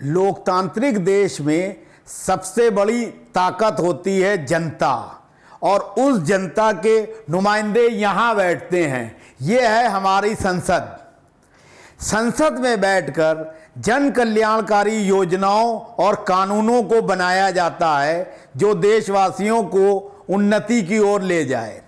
लोकतांत्रिक देश में सबसे बड़ी ताकत होती है जनता, और उस जनता के नुमाइंदे यहाँ बैठते हैं। ये है हमारी संसद। संसद में बैठकर जन कल्याणकारी योजनाओं और कानूनों को बनाया जाता है जो देशवासियों को उन्नति की ओर ले जाए।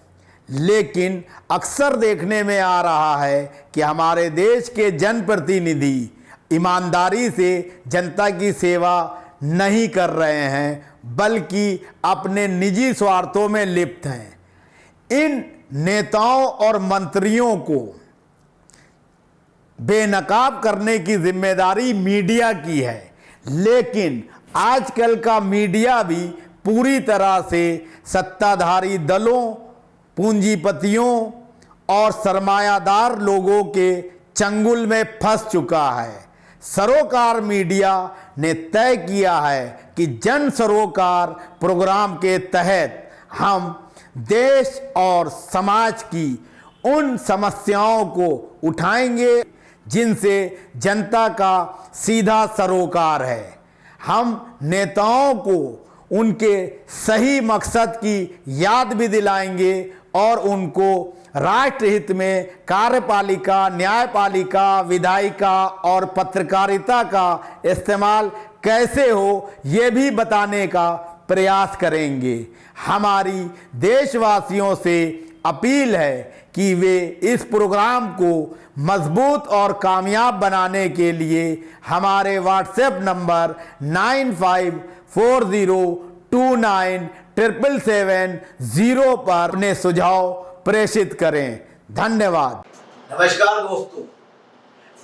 लेकिन अक्सर देखने में आ रहा है कि हमारे देश के जनप्रतिनिधि ईमानदारी से जनता की सेवा नहीं कर रहे हैं, बल्कि अपने निजी स्वार्थों में लिप्त हैं। इन नेताओं और मंत्रियों को बेनकाब करने की जिम्मेदारी मीडिया की है, लेकिन आजकल का मीडिया भी पूरी तरह से सत्ताधारी दलों, पूंजीपतियों और सरमायादार लोगों के चंगुल में फंस चुका है। सरोकार मीडिया ने तय किया है कि जन सरोकार प्रोग्राम के तहत हम देश और समाज की उन समस्याओं को उठाएंगे जिनसे जनता का सीधा सरोकार है। हम नेताओं को उनके सही मकसद की याद भी दिलाएंगे और उनको राष्ट्रहित में कार्यपालिका, न्यायपालिका, विधायिका और पत्रकारिता का इस्तेमाल कैसे हो ये भी बताने का प्रयास करेंगे। हमारी देशवासियों से अपील है कि वे इस प्रोग्राम को मजबूत और कामयाब बनाने के लिए हमारे व्हाट्सएप नंबर 9540297770 पर अपने सुझाव प्रेषित करें। धन्यवाद। नमस्कार दोस्तों,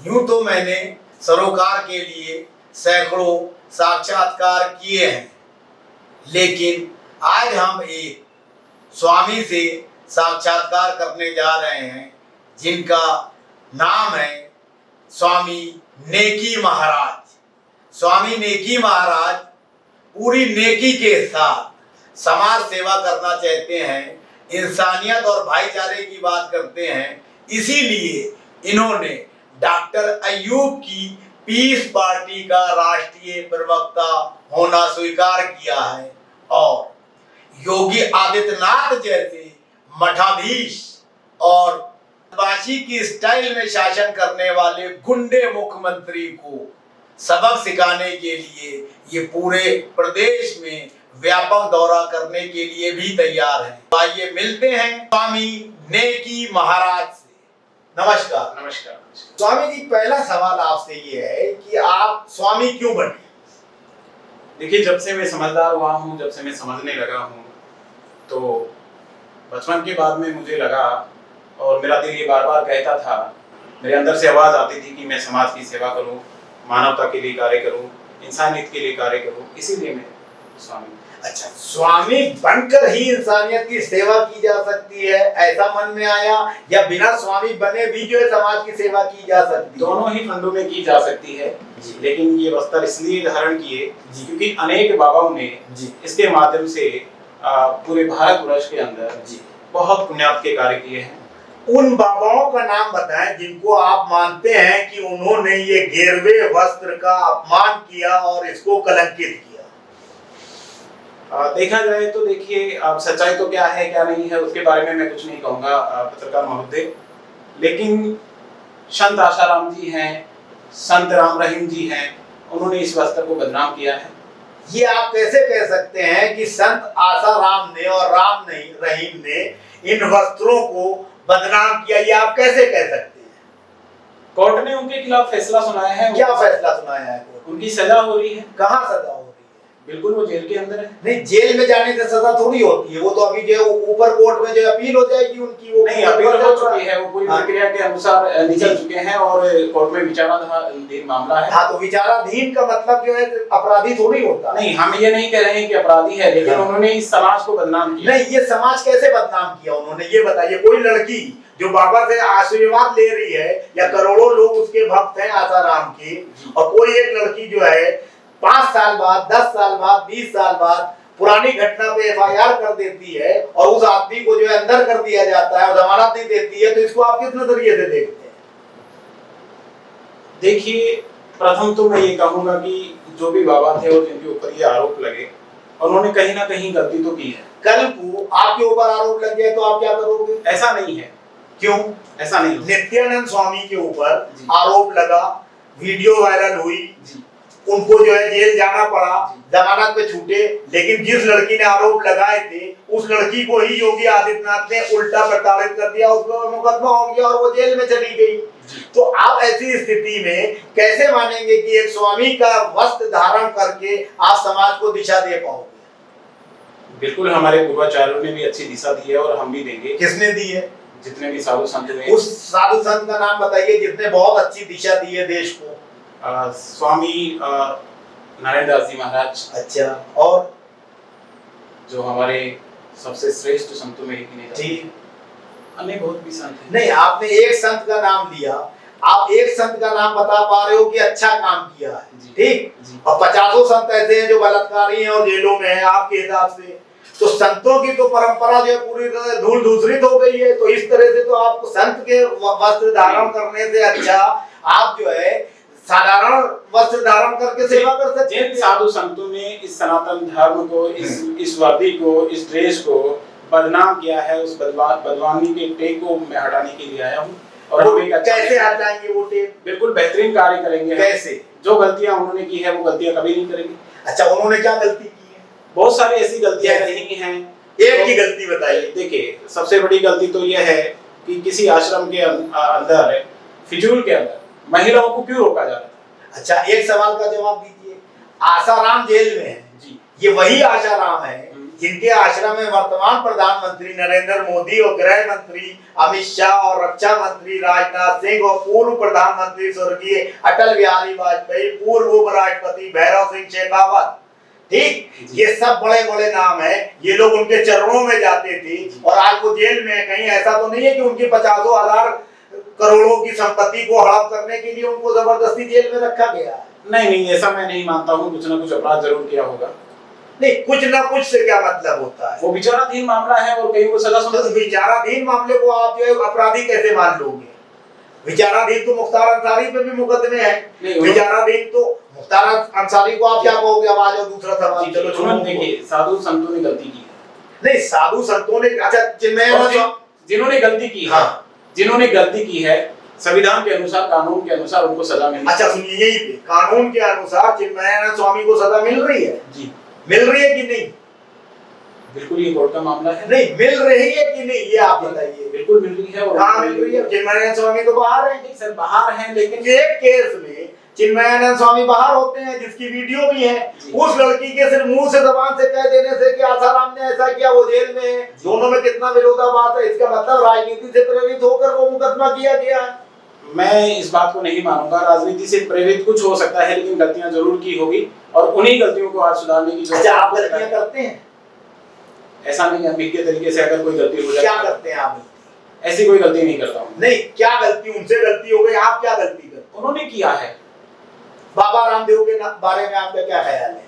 यूं तो मैंने सरोकार के लिए सैकड़ों साक्षात्कार किए हैं, लेकिन आज हम एक स्वामी से साक्षात्कार करने जा रहे हैं जिनका नाम है स्वामी नेकी महाराज। स्वामी नेकी महाराज पूरी नेकी के साथ समाज सेवा करना चाहते हैं, इंसानियत और भाईचारे की बात करते हैं। इसीलिए इन्होंने डॉक्टर अय्यूब की पीस पार्टी का राष्ट्रीय प्रवक्ता होना स्वीकार किया है और योगी आदित्यनाथ जैसे मठाधीश और बदमाशी की स्टाइल में शासन करने वाले गुंडे मुख्यमंत्री को सबक सिखाने के लिए ये पूरे प्रदेश में व्यापक दौरा करने के लिए भी तैयार है। तो आइए मिलते हैं स्वामी नेकी महाराज से। नमस्कार। नमस्कार। स्वामी जी, पहला सवाल आपसे ये है कि आप स्वामी क्यों बने? देखिए, जब से मैं समझदार हुआ हूँ, जब से मैं समझने लगा हूँ, तो बचपन के बाद में मुझे लगा और मेरा दिल ये बार बार कहता था, मेरे अंदर से आवाज़ आती थी कि मैं समाज की सेवा करूँ, मानवता के लिए कार्य करूँ, इंसानियत के लिए कार्य करूँ। इसीलिए मैं स्वामी। अच्छा, स्वामी बनकर ही इंसानियत की सेवा की जा सकती है, ऐसा मन में आया, या बिना स्वामी बने भी जो है समाज की सेवा की जा सकती है? दोनों ही फंडों में की जा सकती है, लेकिन ये वस्त्र इसलिए धारण किए क्योंकि अनेक बाबाओं ने इसके माध्यम से पूरे भारतवर्ष के अंदर बहुत पुण्यार्थ के कार्य किए हैं। उन बाबाओं का नाम बताएं जिनको आप मानते हैं कि उन्होंने ये गेरवे वस्त्र का अपमान किया और इसको कलंकित किया। देखा जाए तो देखिए, अब सच्चाई तो क्या है क्या नहीं है उसके बारे में मैं कुछ नहीं कहूँगा पत्रकार महोदय, लेकिन संत आशाराम जी हैं, संत राम रहीम जी हैं, उन्होंने इस वस्त्र को बदनाम किया है। ये आप कैसे कह सकते हैं कि संत आशाराम ने और राम रहीम ने इन वस्त्रों को बदनाम किया? ये आप कैसे कह सकते हैं? कोर्ट ने उनके खिलाफ फैसला सुनाया है। क्या फैसला सुनाया है? उनकी सजा हो रही है। कहाँ सजा हो रही है? बिल्कुल, वो जेल के अंदर है। नहीं, जेल में जाने से सजा थोड़ी होती है, वो तो अभी जो ऊपर कोर्ट में जो अपील हो जाएगी उनकी, वो नहीं अपील हो चुकी है, वो पूरी प्रक्रिया के अनुसार निकल चुके हैं और कोर्ट में विचाराधीन मामला है। हाँ, तो विचाराधीन का मतलब जो है अपराधी थोड़ी होता। नहीं, हम ये नहीं कह रहे हैं कि अपराधी है, लेकिन उन्होंने इस समाज को बदनाम किया। नहीं, ये समाज कैसे बदनाम किया उन्होंने, ये बताइए। कोई लड़की जो बाबा से आशीर्वाद ले रही है, या करोड़ों लोग उसके भक्त हैं आसाराम के, और कोई एक लड़की जो है 5 साल बाद, 10 साल बाद, 20 साल बाद पुरानी घटना पे एफआईआर कर देती है और उस आदमी को जो है अंदर कर दिया जाता है और जमानत नहीं देती है, तो इसको आप किस नजरिए से देखते हैं? देखिए, प्रथम तो मैं ये कहूंगा कि जो भी बाबा थे और जिनके ऊपर ये आरोप लगे, उन्होंने कहीं ना कहीं गलती तो की है। कल को आपके ऊपर आरोप लग गया तो आप क्या करोगे? ऐसा नहीं है। क्यों? ऐसा नहीं हो सकता। नित्यानंद स्वामी के ऊपर जी। आरोप लगा, वीडियो वायरल हुई, जी उनको जो है जेल जाना पड़ा, जमानत पे छूटे, लेकिन जिस लड़की ने आरोप लगाए थे उस लड़की को ही योगी आदित्यनाथ ने उल्टा प्रताड़ित कर दिया, उस पर मुकदमा हो गया और वो जेल में चली गई। तो आप ऐसी स्थिति में कैसे मानेंगे कि एक स्वामी का वस्त्र धारण करके आप समाज को दिशा दे पाओगे? बिल्कुल, हमारे पूर्वाचार्यों ने भी अच्छी दिशा दी है और हम भी देंगे। किसने दी है? जितने भी साधु संत हुए, उस साधु संत का नाम बताइए जिसने बहुत अच्छी दिशा दी है देश को। स्वामी नारायण दास जी महाराज। अच्छा, और जो हमारे सबसे श्रेष्ठ संतों में एक नहीं, ठीक, अन्य बहुत भी संत हैं। नहीं, आपने एक संत का नाम लिया, आप एक संत का नाम बता पा रहे हो कि अच्छा काम किया है, ठीक, और 50 संत ऐसे हैं जो बलात्कारी हैं और जेलों में हैं आपके हिसाब से, तो संतों की तो परंपरा जो है पूरी तरह धूल धूसरित हो गई है। तो इस तरह से तो आपको संत के वस्त्र धारण करने से अच्छा आप जो है साधारण वस्त्र धारण करके सेवा कर सकते हैं। जिन साधु संतों ने इस सनातन धर्म को, इस वर्दी को, इस ड्रेस को बदनाम किया है, उस बदनामी के टेक को मैं हटाने के लिए आया हूँ। और हम एक अच्छा कैसे हटाएंगे वो टेक? बिल्कुल बेहतरीन कार्य करेंगे। कैसे? जो गलतियां उन्होंने की है वो गलतियां कभी नहीं करेंगे। अच्छा, उन्होंने क्या गलती की है? बहुत सारी ऐसी गलतियां नहीं हैं। एक की गलती बताइए। देखिए, सबसे बड़ी गलती तो यह है कि किसी आश्रम के अंदर, फिजूल के अंदर महिलाओं को क्यों रोका जा रहा था? अच्छा, एक सवाल का जवाब दीजिए। आसाराम जेल में है जी, ये वही आसाराम है जिनके आश्रम में वर्तमान प्रधानमंत्री नरेंद्र मोदी और गृह मंत्री अमित शाह और रक्षा मंत्री राजनाथ सिंह और पूर्व प्रधानमंत्री स्वर्गीय अटल बिहारी वाजपेयी, पूर्व उपराष्ट्रपति भैरव सिंह शेखावत, ठीक, ये सब बड़े बड़े नाम है। ये लोग उनके चरणों में जाते थे और आज वो जेल में। कहीं ऐसा तो नहीं है कि उनकी 50,000 करोड़ों की संपत्ति को हड़प करने के लिए उनको जबरदस्ती जेल में रखा गया है? नहीं, ऐसा मैं नहीं मानता हूँ। कुछ ना कुछ अपराध जरूर किया होगा। नहीं, कुछ ना कुछ से क्या मतलब होता है? वो विचाराधीन मामला है और कहीं को सजा सुना। तो विचाराधीन मामले को आप जो है अपराधी कैसे मान लोगे? विचाराधीन तो मुख्तार अंसारी पे भी मुकदमे हैं। विचाराधीन तो मुख्तार अंसारी को आप क्या कहोगे? अब आ जाओ दूसरा सवाल। चलो छोड़ो। देखिए, साधु संतों ने गलती की है। नहीं, साधु संतों ने, अच्छा, जिन्होंने गलती की है, हाँ, जिन्होंने गलती की है, संविधान के अनुसार, कानून के अनुसार उनको सजा मिलनी। अच्छा सुनिए, यही पे कानून के अनुसार चिन्मयानंद स्वामी को सजा मिल रही है? जी, मिल रही है कि नहीं? बिल्कुल, ये कोर्ट का मामला है। नहीं, मिल रही है कि नहीं ये आप बताइए। बिल्कुल मिल रही है। और कहाँ मिल रही है? चिन्मयानंद स्वामी तो बाहर है। सर, बाहर हैं, लेकिन एक केस में चिन्मयानंद स्वामी बाहर होते हैं जिसकी वीडियो भी है। उस लड़की के सिर्फ मुंह से जबान से कह देने से कि आसाराम ने ऐसा किया, वो जेल में है, दोनों में कितना विरोधाभास है। इसका मतलब राजनीति से प्रेरित होकर वो मुकदमा किया गया है। मैं इस बात को नहीं मानूंगा। राजनीति से प्रेरित कुछ हो सकता है, लेकिन गलतियां जरूर की होगी और उन्हीं गलतियों को आज सुधारने की जरूरत है। अच्छा, आप गलतियां करते हैं? ऐसा नहीं है। विज्ञ तरीके से अगर कोई गलती हो जाए, क्या करते हैं आप? ऐसी कोई गलती नहीं करता हूँ। नहीं, क्या गलती? उनसे गलती हो गई, आप क्या गलती करते? उन्होंने किया है। बाबा रामदेव के बारे में आपका क्या ख्याल है?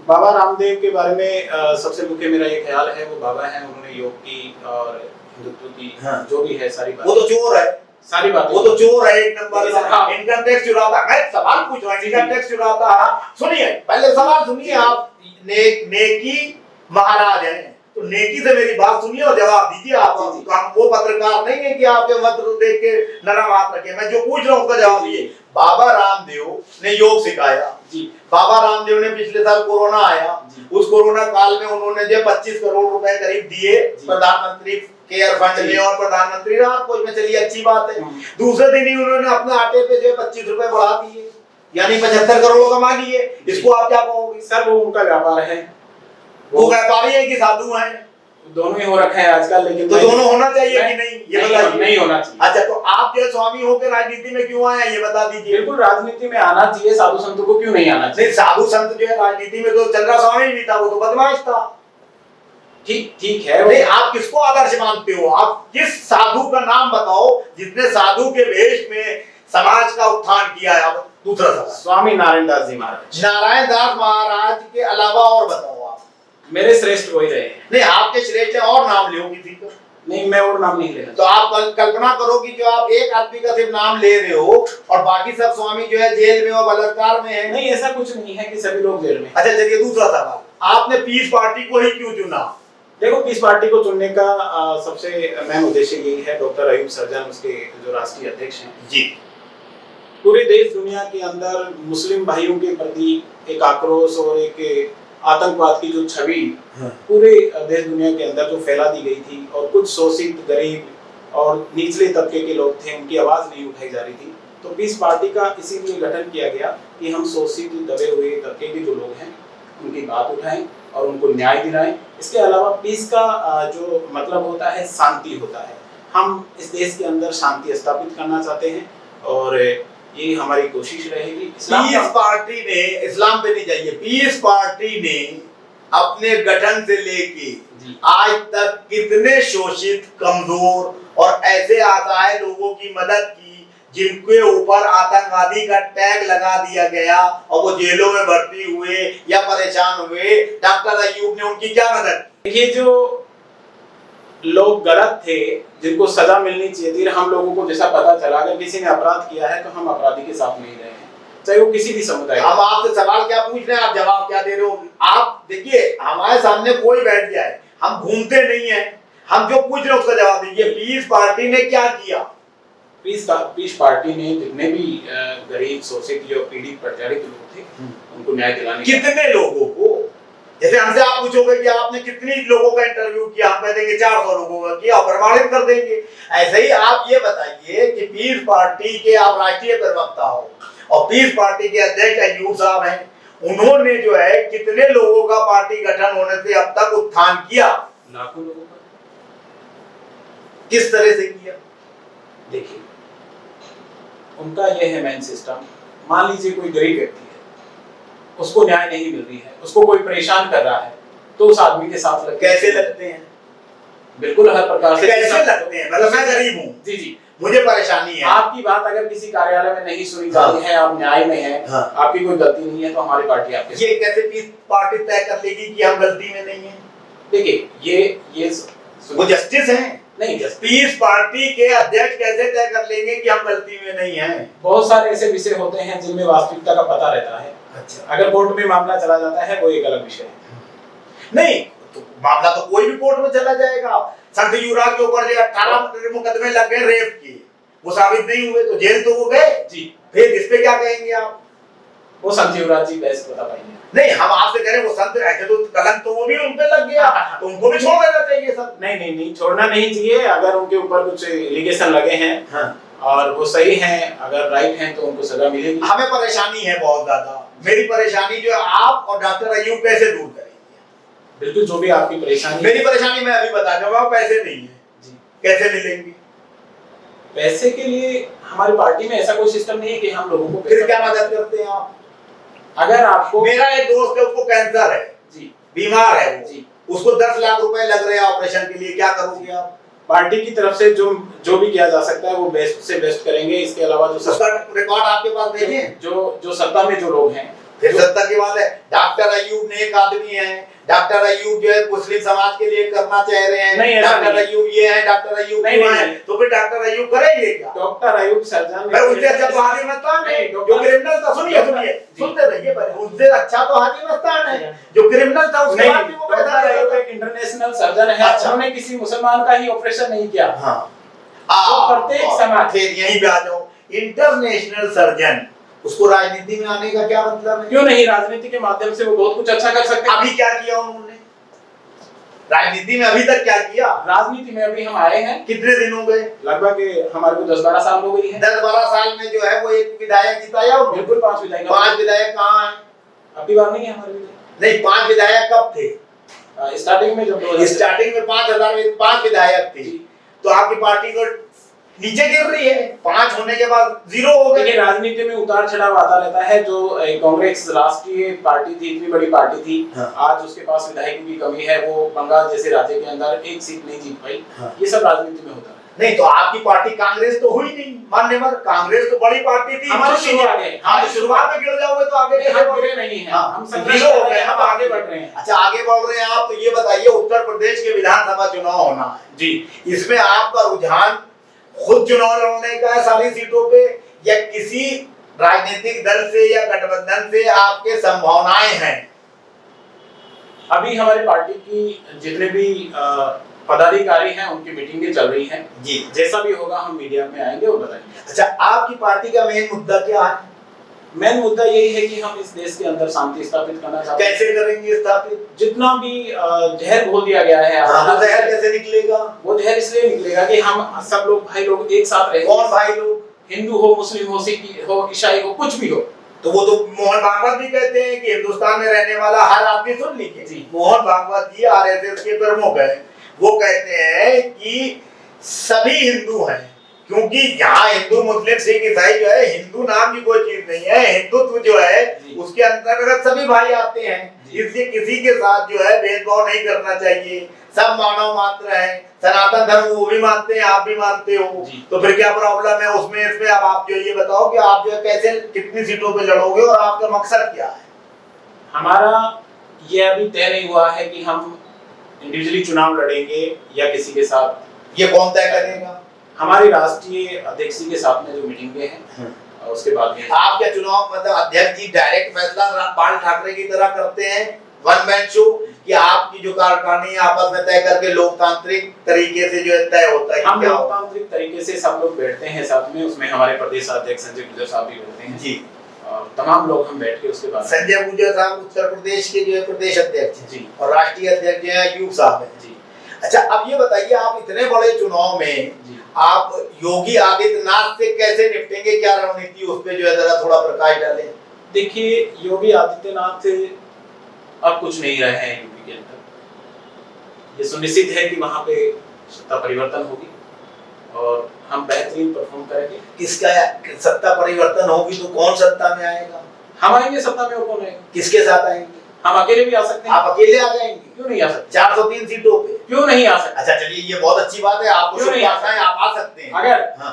बाबा रामदेव के बारे में सबसे मुख्य मेरा ये ख्याल है, वो बाबा हैं, उन्होंने योग की और हिंदुत्व की, हाँ, जो भी है सारी बात। वो तो चोर है, सारी बात वो तो चोर है एक नंबर का। हाँ। इनकम टैक्स चुराता। मैं सवाल पूछ रहा हूँ, इनकम टैक्स चुराता है। सुनिए, पहले सवाल सुनिए। आप नेकी महाराज हैं, तो नेकी से मेरी बात सुनिए और जवाब दीजिए। आप वो पत्रकार नहीं है कि आपके मत देख के नरम हाथ रखे। मैं जो पूछ रहा हूँ उसका जवाब दीजिए। बाबा रामदेव ने योग सिखाया जी। बाबा रामदेव ने पिछले साल कोरोना आया, उस कोरोना काल में उन्होंने जो 25 करोड़ रुपए करीब दिए प्रधानमंत्री केयर फंड में और प्रधानमंत्री राहत कोष में। चलिए, अच्छी बात है। दूसरे दिन ही उन्होंने अपने आटे पे जो 25 रुपए बढ़ा दिए, यानी 75 करोड़ कमा लिए। इसको आप क्या कहोगे? सर, वो उनका व्यापार है। वो व्यापारी है कि साधु है? दोनों ही हो रखा है आजकल। लेकिन तो दोनों होना चाहिए कि नहीं, ये बताइए। नहीं होना चाहिए। अच्छा, तो आप जो स्वामी होकर राजनीति में क्यों आए, ये बता दीजिए। बिल्कुल, राजनीति में आना चाहिए। साधु संतों को क्यों नहीं आना चाहिए? नहीं, साधु संत जो है राजनीति में, तो चंद्रा स्वामी भी था, वो तो बदमाश था। ठीक है। नहीं, आप किसको आदर्श मानते हो? आप किस साधु का नाम बताओ जिसने साधु के वेश में समाज का उत्थान किया है? अब दूसरा सवाल। स्वामी नारायण दास जी महाराज। नारायण दास महाराज के अलावा और बताओ आप। मेरे श्रेष्ठ वही रहे। नहीं, आपके श्रेष्ठ और नाम लो किसी को। नहीं, मैं और नाम नहीं लेना। तो आप कल्पना करो कि जो आप एक आदमी का सिर्फ नाम ले रहे हो और बाकी सब स्वामी जो है जेल में और बलात्कार में है। नहीं, ऐसा कुछ नहीं है कि सभी लोग जेल में। अच्छा चलिए, दूसरा सवाल, आपने पीस पार्टी को ही क्यों चुना? देखो, पीस पार्टी को चुनने का सबसे मेन उद्देश्य यही है, डॉक्टर अयूब सर्जन उसके जो राष्ट्रीय अध्यक्ष हैं जी, पूरे देश दुनिया के अंदर मुस्लिम भाइयों के प्रति एक आक्रोश और एक आतंकवाद की जो छवि पूरे देश दुनिया के अंदर जो फैला दी गई थी, और कुछ शोषित, गरीब और निचले तबके के लोग थे, उनकी आवाज नहीं उठाई जा रही थी। तो पीस पार्टी का इसीलिए गठन किया गया कि हम शोषित, दबे हुए तबके के जो लोग हैं उनकी बात उठाएं और उनको न्याय दिलाएं। इसके अलावा पीस का जो मतलब होता है, शांति होता है। हम इस देश के अंदर शांति स्थापित करना चाहते हैं और ये हमारी कोशिश रहेगी। पीस पार्टी ने, इस्लाम पे नहीं जाइए, पीस पार्टी ने अपने गठन से लेके आज तक कितने शोषित, कमजोर और ऐसे असहाय लोगों की मदद की जिनके ऊपर आतंकवादी का टैग लगा दिया गया और वो जेलों में भर्ती हुए या परेशान हुए। डॉक्टर अयूब ने उनकी क्या मदद की? ये जो लोग गलत थे, जिनको सजा मिलनी चाहिए थी, हम लोगों को जैसा पता चला, अगर किसी ने अपराध किया है तो हम अपराधी के साथ नहीं रहे हैं, चाहे वो किसी भी समुदाय। हम आपसे सवाल क्या पूछ रहे हैं, आप जवाब क्या दे रहे हो? आप देखिए, हमारे सामने कोई बैठ जाए, हम घूमते नहीं है, हम जो पूछ रहे हैं उसका जवाब दीजिए। पीस पार्टी ने क्या किया? पीस पार्टी ने जितने भी गरीब, शोषित या पीड़ित, प्रताड़ित लोग थे उनको न्याय दिलाने। कितने लोगों को? जैसे हमसे आप पूछोगे कि आपने कितनी लोगों का इंटरव्यू किया, हम कह देंगे 400 लोगों का किया, प्रमाणित कर देंगे। ऐसे ही आप ये बताइए कि पीस पार्टी के आप राष्ट्रीय प्रवक्ता हो और पीस पार्टी के अध्यक्ष अयूब साहब हैं, उन्होंने जो है कितने लोगों का पार्टी गठन होने से अब तक उत्थान किया? लाखों लोगों का। किस तरह से किया? देखिए, उनका यह है मेन सिस्टम। मान लीजिए कोई गरीब व्यक्ति है, उसको न्याय नहीं मिल रही है, उसको कोई परेशान कर रहा है, तो उस आदमी के साथ लगते कैसे लगते हैं? बिल्कुल हर प्रकार से। कैसे लगते हैं? मतलब मैं गरीब हूँ, जी जी, मुझे परेशानी है, आपकी बात अगर किसी कार्यालय में नहीं सुनी जा रही है, आप न्याय में हैं, आपकी कोई गलती नहीं है, तो हमारी पार्टी आपके। ये कैसे पीस पार्टी तय कर लेगी कि हम गलती में नहीं है? देखिए, ये वो जस्टिस हैं? नहीं, पीस पार्टी के अध्यक्ष कैसे तय कर लेंगे कि हम गलती में नहीं हैं? बहुत सारे ऐसे विषय होते हैं जिनमें वास्तविकता का पता रहता है। अच्छा, अगर कोर्ट में मामला चला जाता है वो एक अलग विषय है। नहीं तो मामला तो कोई भी कोर्ट में चला जाएगा। संत युवराज के ऊपर 18 मुकदमे लग गए रेप के, वो साबित नहीं हुए तो जेल तो वो गए जी। फिर इस पे क्या कहेंगे आप? वो संत युवराज जी बहस बता पाएंगे। नहीं, हम आपसे कह रहे हैं वो संत ऐसे तो कलंक तो वो भी उन पे लग गया, तो उनको भी छोड़ देना चाहिए सब। नहीं, छोड़ना नहीं चाहिए। अगर उनके ऊपर कुछ एलिगेशन लगे हैं और वो सही हैं, अगर राइट हैं, तो उनको सजा मिलेगी। हमें परेशानी है बहुत ज्यादा। मेरी परेशानी जो है आप और डॉक्टर अयूब कैसे दूर करेंगे? बिल्कुल, जो भी आपकी परेशानी। मेरी परेशानी मैं अभी बता दूंगा, पैसे नहीं है जी। कैसे मिलेंगे? पैसे के लिए हमारी पार्टी में ऐसा कोई सिस्टम नहीं है कि हम लोगों को। फिर क्या मदद करते हैं आप? अगर आपको, मेरा एक दोस्त है, उसको कैंसर है जी, बीमार है वो जी, उसको 10 लाख रुपए लग रहे हैं ऑपरेशन के लिए, क्या करोगे आप? पार्टी की तरफ से जो भी किया जा सकता है वो बेस्ट से बेस्ट करेंगे। इसके अलावा जो उसका रिकॉर्ड आपके पास भेजें। जो सत्ता में जो लोग हैं, फिर सत्ता की बात है। डॉक्टर अयूब ने एक आदमी है, डॉक्टर अयूब जो है मुस्लिम समाज के लिए करना चाह रहे हैं, नहीं, ऐसा डॉक्टर नहीं। अयूब ये है, डॉक्टर अयूब नहीं, वो नहीं, है, नहीं। तो फिर डॉक्टर अयूब करेंगे क्या? डॉक्टर अयूब सर्जन मैं उनसे अच्छा तो हाजी मस्तान है जो क्रिमिनल था। सुनिए सुनते रहिए पहले, उनसे अच्छा तो हाजी मस्तान है जो क्रिमिनल था, उसके बाद भी वो पैसा डॉक्टर दे अयूब रहा एक इंटरनेशनल सर्जन है। अच्छा। उन्होंने किसी मुसलमान का ही ऑपरेशन नहीं किया। हाँ, प्रत्येक समाज। फिर यहीं पे आ जाओ, इंटरनेशनल सर्जन, उसको राजनीति में आने का क्या मतलब है? क्यों नहीं, राजनीति के माध्यम से वो बहुत कुछ अच्छा कर सकते हैं। अभी क्या किया उन्होंने राजनीति में? अभी तक क्या किया? राजनीति में अभी हम आए हैं, कितने दिन हो गए? लगभग हमारे को 10-12 साल हो गई है। 10-12 साल में जो है वो एक विधायक जिताया उन्होंने? बिल्कुल, 5 विधायक। 5 विधायक कहाँ हैं? अभी बार नहीं है हमारे विधायक। नहीं, 5 विधायक कब थे? स्टार्टिंग में जब स्टार्टिंग में 5 विधायक थे, तो आपकी पार्टी को नीचे गिर रही है। 5 होने के बाद 0 हो गए। देखिए, राजनीति में उतार चढ़ाव आता रहता है। जो कांग्रेस राष्ट्रीय पार्टी थी, इतनी बड़ी पार्टी थी, आज उसके पास विधायकों की कमी है। वो बंगाल जैसे राज्य के अंदर एक सीट नहीं जीत पाई। ये सब राजनीति में होता है। नहीं तो आपकी पार्टी कांग्रेस तो हुई नहीं मान्यवर, कांग्रेस तो बड़ी पार्टी थी, हमारी शुरुआत है। हाँ शुरुआत में गिर जाओगे तो आगे नहीं, हम गिरे नहीं हैं, हम संघर्ष जीरो हो कर रहे गए, हैं, हम आगे बढ़ रहे हैं। अच्छा आगे बढ़ रहे हैं आप, तो ये बताइए उत्तर प्रदेश के विधानसभा चुनाव होना है जी, इसमें आपका रुझान खुद चुनाव लड़ने का है सारी सीटों पे, या किसी राजनीतिक दल से या गठबंधन से आपके संभावनाएं हैं? अभी हमारी पार्टी की जितने भी पदाधिकारी हैं उनकी मीटिंगें चल रही हैं जी, जैसा भी होगा हम मीडिया में आएंगे और बताएंगे। अच्छा आपकी पार्टी का मेन मुद्दा क्या है? मेन मुद्दा यही है कि हम इस देश के अंदर शांति स्थापित करना चाहते हैं। कैसे करेंगे स्थापित? जितना भी जहर घोल दिया गया है, वो जहर कैसे निकलेगा? वो जहर इसलिए निकलेगा कि हम सब लोग भाई लोग एक साथ रहे। कौन भाई लोग? हिंदू हो, मुस्लिम हो, सिख हो, ईसाई हो, कुछ भी हो। तो वो तो मोहन भागवत भी कहते हैं कि हिंदुस्तान में रहने वाला हर आदमी, सुन लीजिए जी। मोहन भागवत जी आरएसएस के प्रमुख हैं, वो कहते हैं कि सभी हिंदू हैं, क्योंकि यहाँ हिंदू मुस्लिम सिख ईसाई जो है, हिंदू नाम की कोई चीज नहीं है, हिंदुत्व जो है उसके अंतर्गत सभी भाई आते हैं, इसलिए किसी के साथ जो है भेदभाव नहीं करना चाहिए, सब मानव मात्र हैं। सनातन धर्म वो भी मानते हैं, आप भी मानते हो, तो फिर क्या प्रॉब्लम है उसमें? इसमें अब आप जो ये बताओ कि आप जो है कैसे कितनी सीटों पे लड़ोगे और आपका मकसद क्या है? हमारा ये अभी तय नहीं हुआ है कि हम इंडिविजुअली चुनाव लड़ेंगे या किसी के साथ। ये कौन तय करेगा? हमारी राष्ट्रीय अध्यक्ष जी के साथ में जो मीटिंगें हैं उसके बाद में। आप क्या चुनाव मतलब अध्यक्ष जी डायरेक्ट फैसला बाल ठाकरे की तरह करते हैं, वन मैन शो, कि आपकी जो कार्यकारिणी आपस में तय करके लोकतांत्रिक तरीके से जो है तय होता है? हम लोकतांत्रिक तरीके से सब लोग बैठते हैं साथ में, उसमें हमारे प्रदेश अध्यक्ष संजय गुर्जर साहब भी बैठते हैं जी, और तमाम लोग हम बैठ के उसके बाद। संजय गुर्जर साहब उत्तर प्रदेश के जो है प्रदेश अध्यक्ष हैं जी, और राष्ट्रीय अध्यक्ष जो है अयूब साहब हैं जी। अच्छा अब ये बताइए, आप इतने बड़े चुनाव में जी। आप योगी आदित्यनाथ से कैसे निपटेंगे, क्या रणनीति उस पे जो है जरा थोड़ा प्रकाश डालें? देखिए योगी आदित्यनाथ अब कुछ नहीं रहे हैं यूपी के अंदर। ये सुनिश्चित है कि वहां पे सत्ता परिवर्तन होगी और हम बेहतरीन परफॉर्म करेंगे। किसका सत्ता परिवर्तन होगी तो कौन सत्ता में आएगा? हम आएंगे सत्ता में, और कौन आएगा? किसके साथ आएंगे? हम अकेले भी आ सकते हैं। आप अकेले आ जाएंगे? क्यों नहीं आ सकते? 403 सीटों पे क्यों नहीं आ सकते? अच्छा चलिए ये बहुत अच्छी बात है, आपको क्यों नहीं आ सकते? आप आ सकते हैं।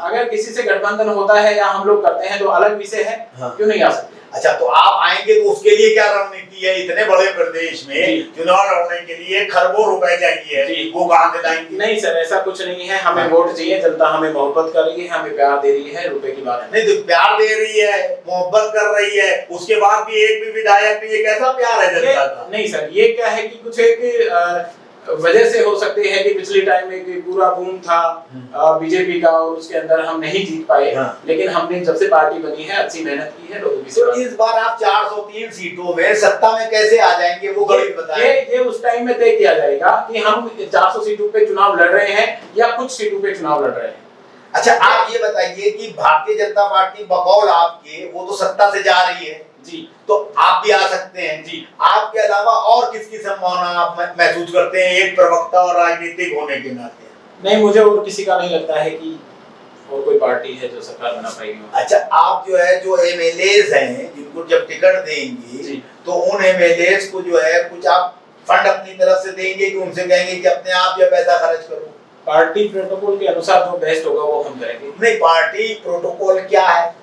अगर किसी से गठबंधन होता है या हम लोग करते हैं तो अलग विषय है। क्यों नहीं आ सकते? अच्छा तो आप आएंगे तो उसके लिए क्या रणनीति है? इतने बड़े प्रदेश में चुनाव लड़ने के लिए खरबों रुपए चाहिए, वो कहां से लाएंगे? नहीं सर, ऐसा कुछ नहीं है। हमें वोट चाहिए, जनता हमें मोहब्बत कर रही है, हमें प्यार दे रही है, रुपए की बात नहीं तो प्यार दे रही है, मोहब्बत कर रही है, उसके बाद भी एक भी विधायक नहीं, ये कैसा प्यार है जनता का? नहीं सर, ये क्या है कि कुछ एक वजह से हो सकती है कि पिछले टाइम में कि पूरा बूम था बीजेपी का और उसके अंदर हम नहीं जीत पाए। लेकिन हमने जब से पार्टी बनी है अच्छी मेहनत की है लोगों की सेवा। तो इस बार आप 403 सीटों में सत्ता में कैसे आ जाएंगे, वो गणित बताएं। ये उस टाइम में तय किया जाएगा कि हम 400 सीटों पे चुनाव लड़ रहे हैं या कुछ सीटों पे चुनाव लड़ रहे हैं। अच्छा आप ये बताइए कि भारतीय जनता पार्टी बकौल आपके वो तो सत्ता से जा रही है जी, तो आप भी आ सकते हैं जी। आपके अलावा और किसकी संभावना आप महसूस करते हैं एक प्रवक्ता और राजनीतिक होने के नाते? नहीं, मुझे और किसी का नहीं लगता है कि और कोई पार्टी है जो सरकार बना पाएगी। अच्छा आप जो है जो एमएलएज हैं जिनको जब टिकट देंगे तो उन एमएलएज को जो है कुछ आप फंड अपनी तरफ से देंगे कि उनसे कहेंगे कि अपने आप जो पैसा खर्च करो? पार्टी प्रोटोकॉल के अनुसार जो बेस्ट होगा वो हम करेंगे। नहीं पार्टी प्रोटोकॉल क्या है?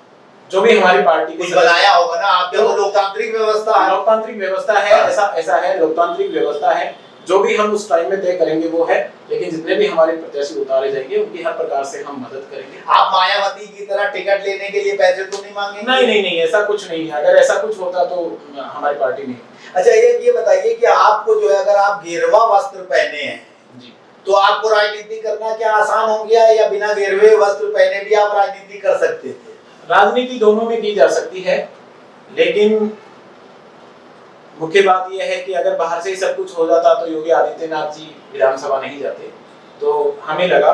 जो भी हमारी पार्टी कुछ बनाया होगा ना आप, जो लोकतांत्रिक व्यवस्था है। लोकतांत्रिक व्यवस्था है, ऐसा है, लोकतांत्रिक व्यवस्था है। जो भी हम उस टाइम में तय करेंगे वो है, लेकिन जितने भी हमारे प्रत्याशी उतारे जाएंगे उनकी हर प्रकार से हम मदद करेंगे। आप मायावती की तरह टिकट लेने के लिए पैसे तो नहीं मांगेंगे? नहीं, ऐसा कुछ नहीं है। अगर ऐसा कुछ होता तो हमारी पार्टी नहीं। अच्छा ये बताइए कि आपको जो है अगर आप गेरुआ वस्त्र पहने हैं जी, तो आपको राजनीति करना क्या आसान हो गया है, या बिना गेरुए वस्त्र पहने भी आप राजनीति कर सकते थे? राजनीति दोनों में की जा सकती है, लेकिन मुख्य बात यह है कि अगर बाहर से ही सब कुछ हो जाता तो योगी आदित्यनाथ जी विधानसभा नहीं जाते। तो हमें लगा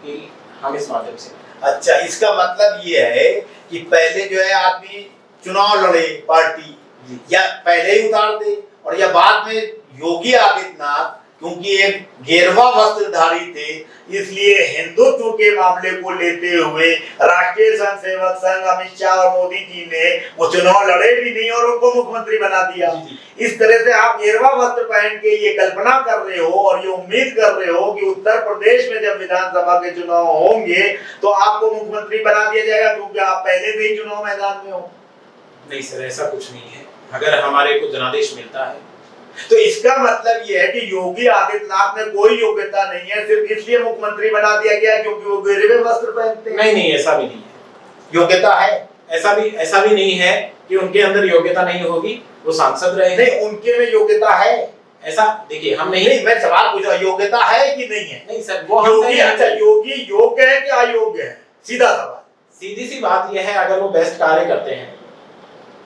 कि हम इस माध्यम से। अच्छा इसका मतलब ये है कि पहले जो है आदमी चुनाव लड़े पार्टी, या पहले ही उतार दे, और या बाद में योगी आदित्यनाथ क्योंकि एक गेरवा वस्त्रधारी थे, इसलिए हिंदुत्व के मामले को लेते हुए राष्ट्रीय स्वयं सेवक संघ अमित शाह और मोदी जी ने वो चुनाव लड़े भी नहीं और उनको मुख्यमंत्री बना दिया। इस तरह से आप गेरवा वस्त्र पहन के ये कल्पना कर रहे हो और ये उम्मीद कर रहे हो कि उत्तर प्रदेश में जब विधानसभा के चुनाव होंगे तो आपको मुख्यमंत्री बना दिया जाएगा क्योंकि आप पहले से ही चुनाव मैदान में हो। नहीं सर, ऐसा कुछ नहीं है। अगर हमारे को जनादेश मिलता है तो इसका मतलब ये है कि योगी आदित्यनाथ में कोई योग्यता नहीं है, सिर्फ इसलिए मुख्यमंत्री बना दिया गया क्योंकि वो गेरवे वस्त्र पहनते हैं। नहीं, ऐसा भी नहीं है। योग्यता है, ऐसा भी नहीं है कि उनके अंदर योग्यता नहीं होगी, वो सांसद रहे। नहीं, उनके में योग्यता है। ऐसा देखिए, हम नहीं, मैं सवाल पूछ रहा हूं, योग्यता है कि नहीं है? नहीं सर, वो योगी, अच्छा योगी योग्य है कि अयोग्य है? सीधा सवाल। सीधी सी बात यह है, अगर वो बेस्ट कार्य करते हैं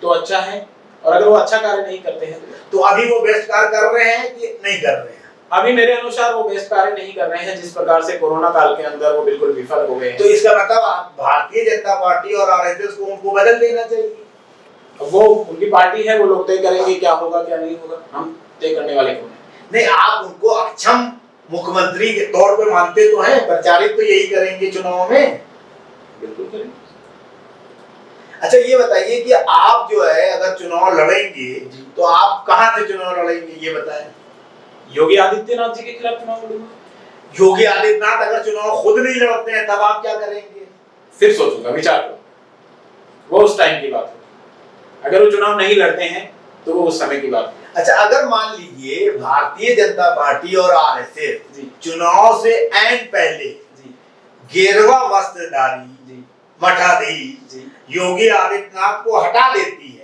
तो अच्छा है, और अगर वो अच्छा कार्य नहीं करते हैं तो अभी वो बेस्ट कार्य कर रहे हैं कि नहीं कर रहे हैं? अभी मेरे अनुसार वो बेस्ट कार्य नहीं कर रहे हैं। जिस प्रकार से कोरोना काल के अंदर वो बिल्कुल विफल हो गए हैं। तो इसका मतलब भारतीय जनता पार्टी और आरएसएस को उनको बदल देना चाहिए। वो उनकी पार्टी है, वो लोग तय करेंगे क्या होगा क्या नहीं होगा, हम तय करने वाले कौन हैं? नहीं, आप उनको अक्षम मुख्यमंत्री के तौर पे मानते तो हैं, प्रचारित तो यही करेंगे चुनाव में। बिल्कुल करेंगे। अच्छा ये बताइए कि आप जो है अगर चुनाव लड़ेंगे तो आप कहां से चुनाव लड़ेंगे, ये बताएं। योगी आदित्यनाथ जी के खिलाफ चुनाव लड़ूंगा। योगी आदित्यनाथ अगर चुनाव खुद नहीं लड़ते हैं तब आप क्या करेंगे? फिर सोचूंगा, विचार करूंगा, वो उस टाइम की बात है। अगर वो चुनाव नहीं लड़ते हैं तो वो उस समय की बात है। अच्छा, अगर मान लीजिए भारतीय जनता पार्टी और आरएसएस चुनाव से ऐन पहले गेरवा वस्त्रधारी मठाधीश योगी आदित्यनाथ को हटा देती है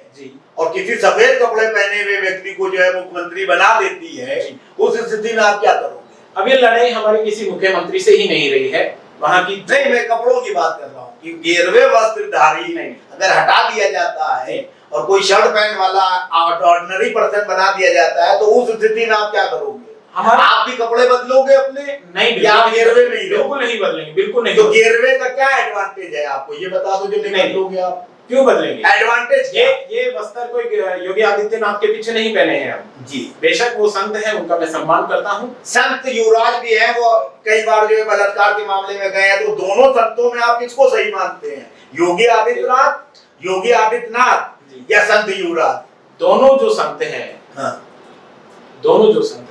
और किसी सफेद कपड़े पहने हुए व्यक्ति को जो है मुख्यमंत्री बना देती है, उस स्थिति में आप क्या करोगे? अब ये लड़ाई हमारी किसी मुख्यमंत्री से ही नहीं रही है, वहां की नहीं, मैं कपड़ों की बात कर रहा हूँ कि गेरवे वस्त्रधारी नहीं अगर हटा दिया जाता है और कोई शर्ट पैंट वाला ऑर्डिनरी पर्सन बना दिया जाता है तो उस स्थिति में आप क्या करोगे? आप भी कपड़े बदलोगे अपने? नहीं, या गेरवे में ही बिल्कुल नहीं बदलेंगे, बिल्कुल नहीं। तो गेरवे का क्या एडवांटेज है आपको, ये बता दो जो नहीं बदलोगे आप। क्यों बदलेंगे? एडवांटेज ये वस्त्र कोई योगी आदित्यनाथ के पीछे नहीं पहने हैं हम जी। बेशक वो संत हैं, उनका मैं सम्मान करता हूँ। संत युवराज भी हैं, वो कई बार जो है बलात्कार के मामले में गए हैं, तो दोनों संतों में आप किसको सही मानते हैं, योगी आदित्यनाथ या संत युवराज? दोनों जो संत हैं, हाँ। दोनों जो संत हैं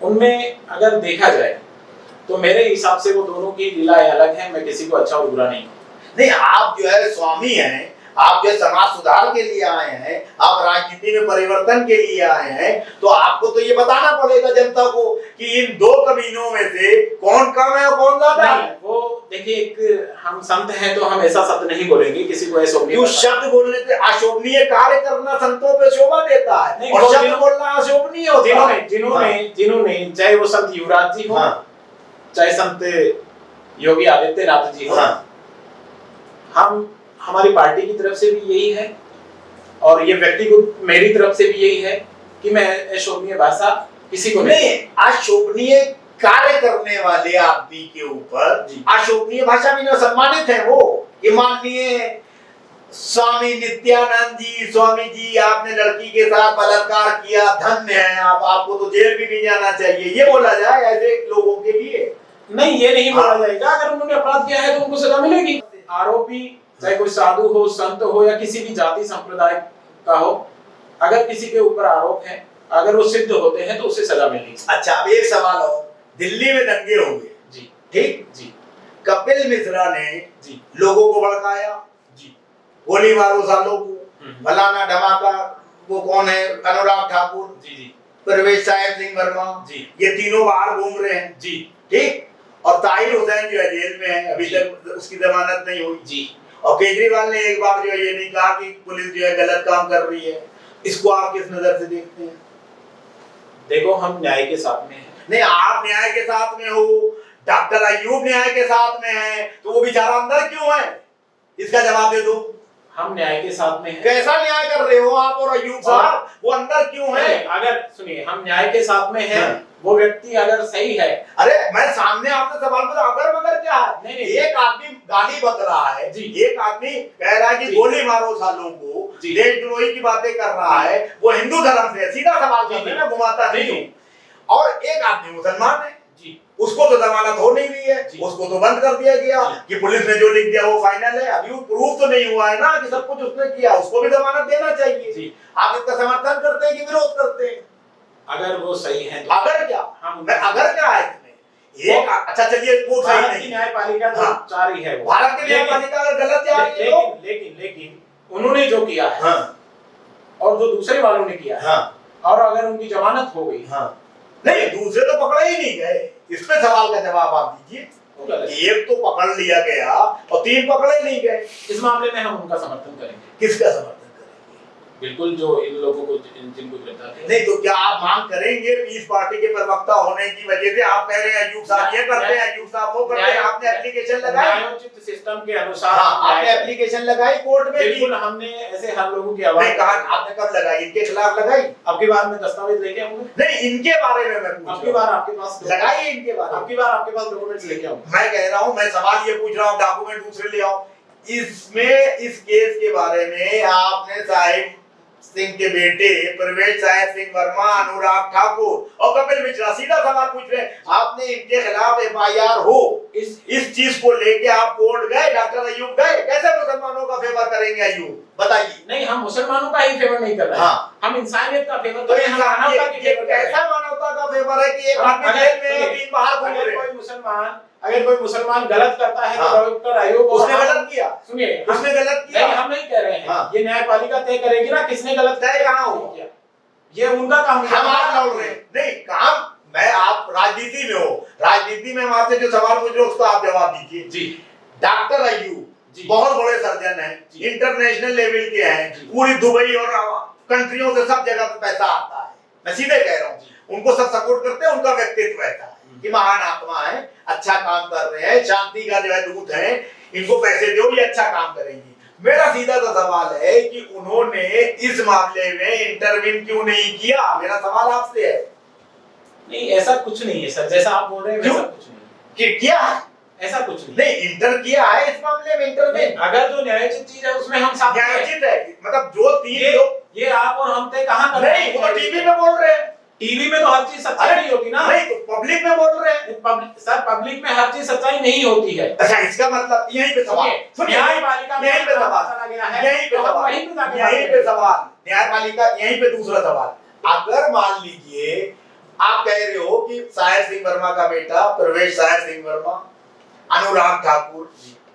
उनमें अगर देखा जाए तो मेरे हिसाब से वो दोनों की लीलाएं अलग हैं। मैं किसी को अच्छा और बुरा नहीं कहूँगा। नहीं, आप जो है स्वामी हैं, आप जो समाज सुधार के लिए आए हैं, आप राजनीति में परिवर्तन के लिए आए हैं, तो आपको तो ये बताना पड़ेगा जनता को कि इन दो कमीनों में से कौन कम है और कौन ज्यादा है। वो देखिए, एक हम संत हैं तो हम ऐसा शब्द नहीं बोलेंगे किसी को अशोभनीय। उस शब्द बोलने से अशोभनीय कार्य करना संतों पे शोभा देता है और शब्द बोलना अशोभनीय होता है। जिन्होंने चाहे वो संत युवराज जी हो, चाहे संत योगी आदित्यनाथ जी हो, हम हमारी पार्टी की तरफ से भी यही है और ये व्यक्तिगत मेरी तरफ से भी यही है कि मैं अशोभनीय भाषा किसी को नहीं। अशोभनीय कार्य करने वाले आदमी के ऊपर अशोभनीय भाषा में सम्मानित है वो। ये माननीय स्वामी नित्यानंद जी, स्वामी जी आपने लड़की के साथ बलात्कार किया, धन्य है आप, आपको तो जेल भी नहीं जाना चाहिए, ये बोला जाए ऐसे लोगों के लिए? नहीं, ये नहीं बोला जाएगा। अगर उन्होंने अपराध किया है तो उनको सजा मिलेगी। आरोपी चाहे कोई साधु हो, संत हो या किसी भी जाति संप्रदाय का हो, अगर किसी के ऊपर आरोप है, अगर वो सिद्ध होते हैं तो उसे सजा मिलेगी। अच्छा, अब एक सवाल और, दिल्ली में दंगे हो गए जी, ठीक जी, कपिल मिश्रा ने जी लोगों को भड़काया जी, गोली मारो सालों को, फलाना धमाका, वो कौन है, अनुराग ठाकुर जी जी, परवेश साहिब सिंह वर्मा जी, ये तीनों बाहर घूम रहे हैं जी, ठीक, और ताहिर हुसैन जो है जेल में है, अभी तक उसकी जमानत नहीं हुई जी। और केजरीवाल ने एक बार जो है ये नहीं कहा कि पुलिस जो है गलत काम कर रही है। इसको आप किस नजर से देखते हैं? देखो, हम न्याय के साथ में हैं। नहीं, आप न्याय के साथ में हो, डॉक्टर अयूब न्याय के साथ में है, तो वो बेचारा अंदर क्यों है, इसका जवाब दे दो। हम न्याय के साथ में हैं। कैसा न्याय कर रहे हो आप और अयूब साहब, वो अंदर क्यों है? अगर सुनिए, हम न्याय के साथ में हैं, वो व्यक्ति अगर सही है। अरे मैं सामने आपसे सवाल पूछा, अगर मगर क्या है? नहीं, एक आदमी गाली बक रहा है जी, एक आदमी कह रहा है कि गोली मारो सालों को, देशद्रोही की बातें कर रहा है, वो हिंदू धर्म से, सीधा सवाल करने में घुमाता नहीं हूं, और एक आदमी मुसलमान है जी, उसको तो जमानत हो नहीं रही है, जी। उसको तो बंद कर दिया गया कि पुलिस ने जो लिख दिया वो फाइनल है। अभी वो प्रूफ तो नहीं हुआ है ना कि सब कुछ उसने किया, उसको भी जमानत देना चाहिए। जी। आप इसका समर्थन करते हैं कि विरोध करते हैं? अगर वो सही है तो अगर क्या हम अगर क्या है इसमें एक अच्छा चलिए वो सही भारत की नहीं, न्यायपालिका तो हाँ। चार ही है वो। भारत की न्यायपालिका अगर गलत जा रही है तो लेकिन उन्होंने जो किया है हाँ और जो दूसरे वालों ने किया है, हाँ और अगर उनकी जमानत हो गई हाँ नहीं दूसरे तो पकड़े ही नहीं गए, इस पे सवाल का जवाब आप दीजिए। वो गलत है। एक तो पकड़ लिया गया और 3 पकड़े नहीं गए, इस मामले में हम उनका समर्थन करेंगे, किसका समर्थन करेंगे? बिल्कुल जो इन लोगों को जिनको गिरफ्तार किया। नहीं तो क्या आप मांग करेंगे पीस पार्टी के प्रवक्ता होने की वजह से? आप कह रहे हैं अयूब साहब ये करते हैं, अयूब साहब वो करते हैं, आपने एप्लीकेशन लगाई, न्यायोचित सिस्टम के अनुसार हाँ आपने एप्लीकेशन लगाई कोर्ट में भी, बिल्कुल हमने ऐसे हर लोगों की आवाज नहीं कहा आपने कब लगाई, इनके खिलाफ लगाई? अब की बार में दस्तावेज लेके आऊंगा, नहीं इनके बारे में मैं पूछ अब की रहा बार आपके पास हूं, लगाई इनके बारे अब में। की बार आपके पास डॉक्यूमेंट्स लेके आऊंगा। मैं कह रहा हूं, मैं सवाल ये पूछ रहा हूं, डॉक्यूमेंट दूसरे ले आओ। इसमें इस केस के बारे में आपने साहिब सिंह के बेटे प्रवेश साहिब सिंह वर्मा, अनुराग ठाकुर और कपिल मिश्रा सीधा सवाल पूछ रहे हैं, आपने इनके खिलाफ एफआईआर हो इस चीज को लेके आप कोर्ट गए, डॉक्टर अयूब गए, कैसे मुसलमानों का फेवर करेंगे अयूब बताइए? नहीं हम मुसलमानों का ही फेवर नहीं कर रहे हैं, हाँ। हम इंसानियत का फेवर तो कर रहे हैं, हम मानवता की फेवर कर रहे हैं। कैसा मानवता का फेवर है कि एक आदमी जेल में है, 3 बाहर घूम रहे हैं? अगर कोई मुसलमान गलत करता है हाँ। तो डॉक्टर अयूब उसने गलत किया, सुनिए उसने गलत किया, नहीं हम नहीं कह रहे हैं, हाँ। ये न्यायपालिका तय करेगी ना किसने गलत तय कहाँ हुआ? किया, ये उनका काम है। हम आप लड़ रहे हैं नहीं काम, मैं आप राजनीति में हो, राजनीति में हम आपसे जो सवाल पूछ रहे हो उसका आप जवाब दीजिए। जी डॉक्टर अयूब जी। बहुत बड़े सर्जन हैं, जी। इंटरनेशनल लेवल के हैं, जी। पूरी दुबई और कंट्रियों से सब जगह पे पैसा आता है, मैं सीधे कह रहा हूँ, उनको सब सपोर्ट करते हैं, उनका व्यक्तित्व ऐसा है कि महान आत्मा है, अच्छा काम कर रहे हैं, शांति का जो है दूत है, इनको पैसे दो ये अच्छा काम करेंगी। मेरा सीधा सा सवाल है कि उन्होंने इस मामले में इंटरवीन क्यों नहीं किया? मेरा सवाल आपसे है। नहीं ऐसा कुछ नहीं है सर, जैसा आप बोल रहे हैं वैसा कुछ नहीं कि किया है? ऐसा कुछ नहीं। नहीं इंटर किया है इस मामले में, इंटरवीन अगर जो न्यायोचित चीज है उसमें हम साथ हैं। न्यायोचित है, मतलब जो 3 लोग ये आप और हम तय कहां कर रहे नहीं वो तो टीवी में बोल रहे हैं, टीवी में तो हर चीज सच्चाई नहीं होती ना, नहीं तो पब्लिक में बोल रहे हैं। सर पब्लिक में हर चीज सच्चाई नहीं होती है। अच्छा इसका मतलब यहीं पे सवाल, सुनिए न्यायपालिका में यहीं पे सवाल चला गया है, यहीं पे तो हम सवाल, वहीं पे जाके यहीं पे सवाल, न्यायपालिका यहीं पे दूसरा सवाल। अगर मान लीजिए आप कह रहे हो कि साहिब सिंह वर्मा का बेटा प्रवेश साहिब सिंह वर्मा, अनुराग ठाकुर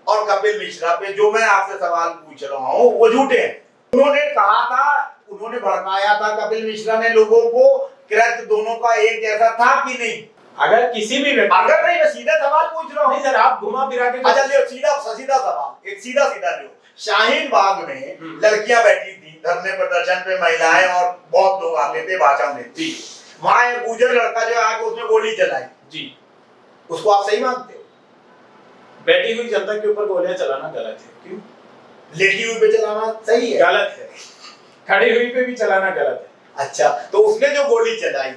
और कपिल मिश्रा पे जो मैं आपसे सवाल पूछ रहा हूँ वो झूठे हैं। उन्होंने कहा था, उन्होंने भड़काया था कपिल मिश्रा ने लोगों को, कृत्य दोनों का एक जैसा था कि नहीं? अगर किसी भी व्यक्ति अगर नहीं मैं सीधा सवाल पूछ रहा हूँ। नहीं सर आप घुमा फिरा के अच्छा लियो सीधा सीधा सवाल, एक सीधा सीधा लियो। शाहीन बाग में लड़कियां बैठी थी धरने प्रदर्शन पे, महिलाएं और बहुत लोग आते थे भाषण देते, वहां एक गुजर लड़का जो आके उसने गोली चलाई जी, उसको आप सही मानते हो? बैठी हुई जनता के ऊपर गोलियां चलाना गलत है। क्यों? लेटी हुई पे चलाना सही है? गलत है। खड़ी हुई पे भी चलाना गलत है। अच्छा तो उसने जो गोली चलाई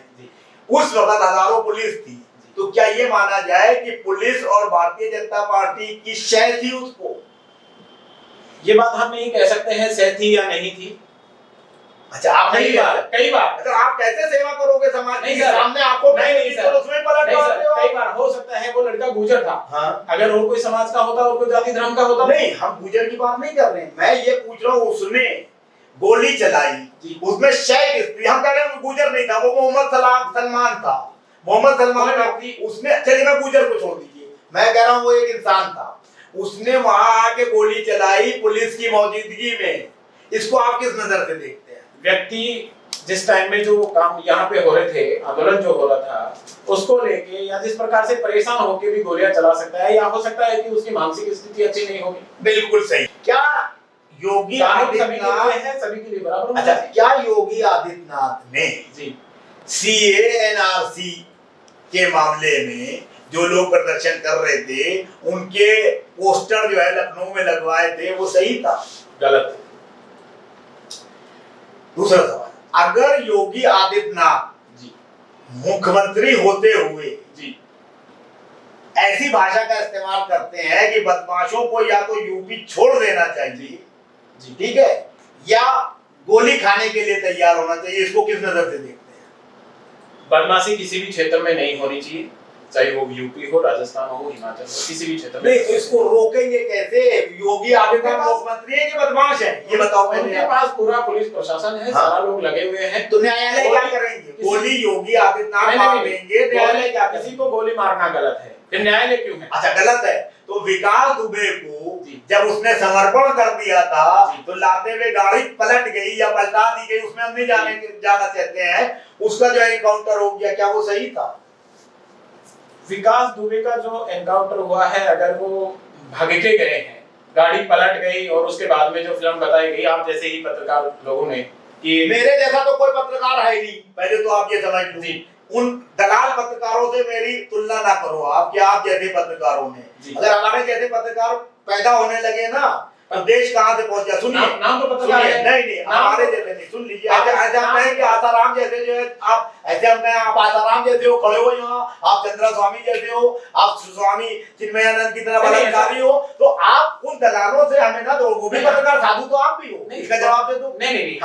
उस वक्त हजारों पुलिस थी, तो क्या ये माना जाए कि पुलिस और भारतीय जनता पार्टी की शय थी उसको? ये बात हम नहीं कह सकते हैं सह थी या नहीं थी। अच्छा आप नहीं कई बार तो आप कैसे सेवा करोगे समाज नहीं के सर, सामने? आपको नहीं सर, उसमें पलट नहीं मारते सर, हो कई बार हो सकता है वो लड़का गुजर था। हाँ अगर और कोई समाज का होता और कोई जाति धर्म का होता नहीं, हम गुजर की बात नहीं कर रहे हैं, मैं ये पूछ रहा हूँ उसने गोली चलाई, उसमें शय किस थी? हम कह रहे हैं गुजर नहीं था, वो मोहम्मद सलमान था, मोहम्मद सलमान व्यक्ति उसने, चलिए मैं गुजर को छोड़ दीजिए, मैं कह रहा हूँ वो एक इंसान था, उसने वहां आके गोली चलाई पुलिस की मौजूदगी में, इसको आप किस नजर से देखते हैं? व्यक्ति जिस टाइम में जो काम यहाँ पे हो रहे थे, आंदोलन जो हो रहा था उसको लेके, या जिस प्रकार से परेशान होके भी गोलियां चला सकता है, या हो सकता है कि उसकी मानसिक स्थिति अच्छी नहीं होगी। बिल्कुल सही। क्या योगी आदित्यनाथ सभी के लिए बराबर? अच्छा क्या योगी आदित्यनाथ ने जी CA/NRC के मामले में जो लोग प्रदर्शन कर रहे थे उनके पोस्टर जो है लखनऊ में लगवाए थे वो सही था? गलत। दूसरा सवाल, अगर योगी आदित्यनाथ जी मुख्यमंत्री होते हुए जी ऐसी भाषा का इस्तेमाल करते हैं कि बदमाशों को या तो यूपी छोड़ देना चाहिए जी ठीक है, या गोली खाने के लिए तैयार होना चाहिए, इसको किस नजर से देखते हैं? बदमाशी किसी भी क्षेत्र में नहीं होनी चाहिए, चाहे वो यूपी हो, राजस्थान हो, हिमाचल हो, किसी भी क्षेत्र में। नहीं तो इसको रोकेंगे कैसे? योगी आदित्यनाथ मुख्यमंत्री है कि बदमाश है, ये बताओ पहले। उनके पास पूरा पुलिस प्रशासन है, सारा लोग लगे हुए हैं। तो न्यायालय क्या करेंगे? गोली योगी आदित्यनाथ मार देंगे, न्यायालय क्या? किसी को गोली मारना गलत है, फिर न्यायालय क्यों है? अच्छा गलत है तो विकास दुबे को जब उसने समर्पण कर दिया था तो लाते हुए गाड़ी पलट गई या पलटा दी गई, उसमें हम नहीं जाना चाहते हैं, उसका जो एनकाउंटर हो गया, क्या वो सही था? विकास दुबे का जो एनकाउंटर हुआ है, अगर वो भाग के गए हैं, गाड़ी पलट गई और उसके बाद में जो फिल्म बताई गई, आप जैसे ही पत्रकार लोगों ने कि मेरे जैसा तो कोई पत्रकार है ही नहीं, पहले तो आप ये समझ लो। उन दलाल पत्रकारों से मेरी तुलना ना करो आप, कि आप जैसे पत्रकारों ने, अगर हमारे जैसे पत्रकार पैदा होने लगे ना तो देश कहां से पहुंच गया। सुनिए नाम तो पत्रकार है। नहीं हमारे जैसे नहीं, सुन लीजिए। ऐसे हम कहें कि आसाराम जैसे जो है आप, ऐसे हम कहें आप आसाराम जैसे हो, खड़े हो यहाँ, आप चंद्रा स्वामी जैसे हो, आप स्वामी चिन्मयानंद की तरह बलात्कारी हो, तो आप उन दलालों से हमें ना दो, वो भी पत्रकार, साधु तो आप भी हो, इसका जवाब दे दो। नहीं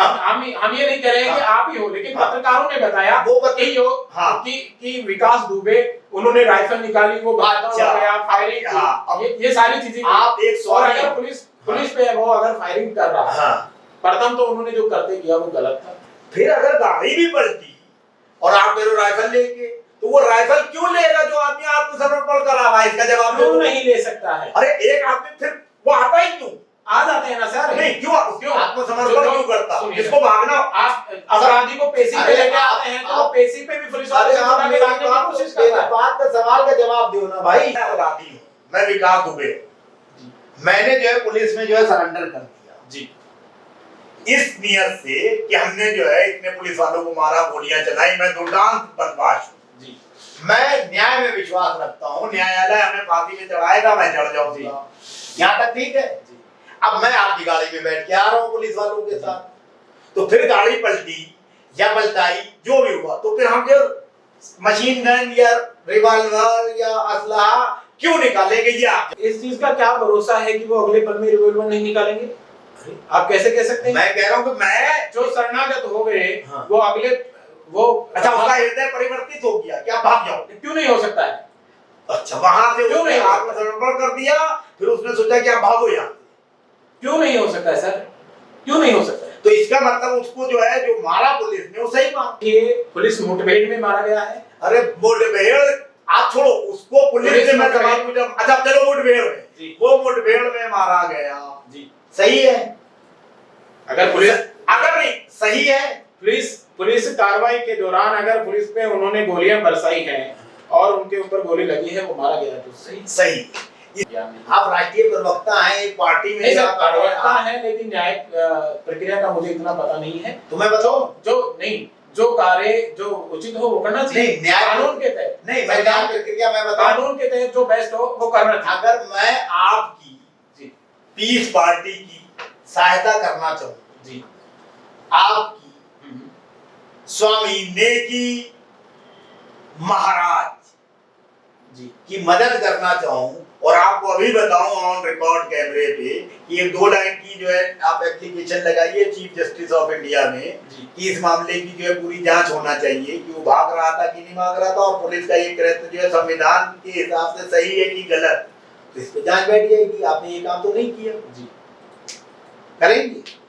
हम ये नहीं कह रहे हैं कि आप ही हो, लेकिन पत्रकारों ने बताया वो कि विकास दुबे, उन्होंने राइफल निकाली, वो भागता हुआ गया, फायरिंग, ये सारी चीजें आप एक और अगर पुलिस पे वो अगर फायरिंग कर रहा है, प्रथम तो उन्होंने जो करते किया वो गलत था। फिर अगर गाड़ी भी पलटी और आप मेरे राइफल लेके, तो वो राइफल क्यों लेगा जो आदमी आत्मसमर्पण कर रहा है? इसका जवाब क्यों नहीं ले सकता है? अरे एक आदमी फिर वो आता ही क्यों? आ जाते हैं ना सर। नहीं क्यों आत्मसमर्पण क्यों करता? जिसको भागना, आप अपराधी को पेशी पे लेके आते हैं तो पेशी पे भी पुलिस वाले छुड़ा के लाने की कोशिश कर रहा है। बात का सवाल का जवाब दो ना भाई। मैं अपराधी हूं, मैं विकास दुबे, मैंने जो है पुलिस में जो है सरेंडर कर दिया जी, इस नियत से कि हमने जो है इतने पुलिस वालों को मारा, गोलियां चलाई, मैं दुर्दांत बदमाश हूं जी, मैं न्याय में विश्वास रखता हूं, न्यायालय हमें फांसी में चढ़ाएगा, मैं चढ़ जाऊंगा, यहाँ तक ठीक है। अब मैं आपकी गाड़ी में बैठ के आ रहा हूँ पुलिस वालों के साथ, तो फिर गाड़ी पलटी या पलटाई जो भी हुआ, तो फिर हम जो मशीन गन या रिवॉल्वर या असलहा क्यों निकालेंगे? ये इस चीज का क्या भरोसा है कि वो अगले पल में रिवॉल्वर नहीं निकालेंगे? आप कैसे कह सकते हैं? मैं कह रहा हूँ कि मैं जो शरणागत हो गए वो अगले वो अच्छा उसका हृदय परिवर्तित हो गया, क्या भाग जाओ? क्यों नहीं हो सकता है? अच्छा वहां से क्यों नहीं आत्मसमर्पण कर दिया, फिर उसने सोचा कि आप भागो यहाँ। क्यों नहीं हो सकता है सर? क्यों नहीं हो सकता है? तो इसका मतलब उसको जो है जो मारा पुलिस ने वो सही माना। ये पुलिस मुठभेड़ में मारा गया है। अरे मुठभेड़ आप छोड़ो, उसको पुलिस ने मैं सवाल पूछा, अच्छा चलो मुठभेड़ में, वो मुठभेड़ में मारा गया जी, सही है? अगर पुलिस अगर नहीं सही है, पुलिस कार्रवाई के दौरान अगर पुलिस पे उन्होंने गोलियां बरसाई हैं और उनके ऊपर गोली लगी है, वो मारा गया, तो सही। आप राष्ट्रीय प्रवक्ता हैं एक पार्टी में, प्रवक्ता है, लेकिन न्याय प्रक्रिया का मुझे इतना पता नहीं है। तुम्हें बताओ जो कार्य जो उचित हो वो करना चाहिए, कानून के तहत। नहीं मैं न्याय प्रक्रिया मैं बताऊं, कानून के तहत जो बेस्ट हो वो करना चाहिए। अगर मैं आपकी पीस पार्टी की सहायता करना चाहूँ जी, आपकी स्वामी नेकी महाराज जी की मदद करना चाहूँ और आपको अभी बताऊं ऑन रिकॉर्ड कैमरे पे कि एक 2 लाइन की जो है आप एप्लीकेशन लगाइए चीफ जस्टिस ऑफ इंडिया में कि इस मामले की जो है पूरी जांच होना चाहिए कि वो भाग रहा था कि नहीं भाग रहा था, और पुलिस का ये कृत्य जो है संविधान के हिसाब से सही है कि गलत, तो इस पे जांच बैठ जाएगी। आपने ये काम तो नहीं किया जी, करेंगे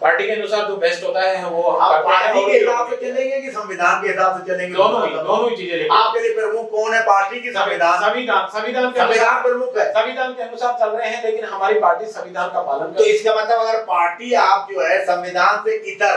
पार्टी के अनुसार जो बेस्ट होता है वो आप पार्टी के हिसाब से चलेंगे कि संविधान के हिसाब से चलेंगे? दोनों ही चीजें। आपके लिए प्रमुख कौन है? पार्टी की संविधान प्रमुख है, संविधान के अनुसार चल रहे हैं, लेकिन हमारी पार्टी संविधान का पालन तो इसका मतलब अगर पार्टी आप जो है संविधान से इतर